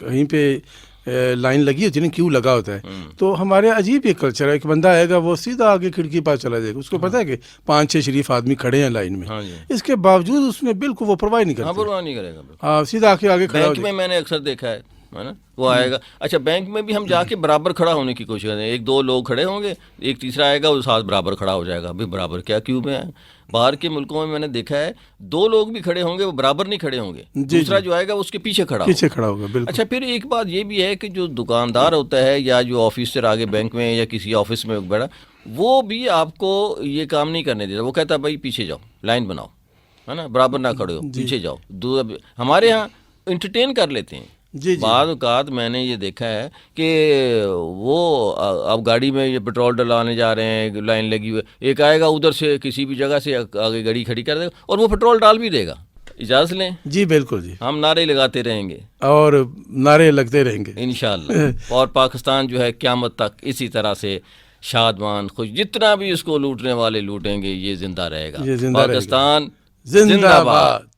Speaker 2: कहीं पे लाइन लगी होती है ना, क्यू लगा होता है, तो हमारे अजीब एक कल्चर है। एक बंदा आएगा वो सीधा आगे खिड़की पास चला जाएगा, उसको पता है कि 5-6 शरीफ आदमी खड़े हैं लाइन में। इसके बावजूद उसमें बिल्कुल वो परवाह नहीं करता।
Speaker 1: परवाह नहीं करेगा।
Speaker 2: हाँ, सीधा आगे खड़ा।
Speaker 1: बैंक में मैंने अक्सर देखा है ہے نا, وہ آئے گا. اچھا بینک میں بھی ہم جا کے برابر کھڑا ہونے کی کوشش کریں, ایک دو لوگ کھڑے ہوں گے, ایک تیسرا آئے گا وہ ساتھ برابر کھڑا ہو جائے گا. بھائی برابر کیا کیوں میں آئے؟ باہر کے ملکوں میں نے دیکھا ہے دو لوگ بھی کھڑے ہوں گے وہ برابر نہیں کھڑے ہوں گے, دوسرا جو آئے گا اس کے پیچھے کھڑا
Speaker 2: ہوگا.
Speaker 1: اچھا پھر ایک بات یہ بھی ہے کہ جو دکاندار ہوتا ہے یا جو آفیسر آگے بینک میں یا کسی آفس میں بیٹھا, وہ بھی آپ کو یہ کام نہیں کرنے دیتا. وہ کہتا ہے بھائی پیچھے جاؤ, لائن بناؤ, ہے نا, برابر نہ کھڑے ہو, پیچھے جاؤ. ہمارے یہاں انٹرٹین کر لیتے ہیں. بعض اوقات میں نے یہ دیکھا ہے کہ وہ اب گاڑی میں یہ پیٹرول ڈلانے جا رہے ہیں, لائن لگی ہوئی, ایک آئے گا ادھر سے کسی بھی جگہ سے آگے گاڑی کھڑی کر دے گا اور وہ پیٹرول ڈال بھی دے گا. اجازت لیں.
Speaker 2: جی بالکل جی,
Speaker 1: ہم نعرے لگاتے رہیں گے
Speaker 2: اور نعرے لگتے رہیں گے
Speaker 1: انشاءاللہ. اور پاکستان جو ہے قیامت تک اسی طرح سے شادمان خوش, جتنا بھی اس کو لوٹنے والے لوٹیں گے یہ زندہ رہے گا. پاکستان زندہ باد.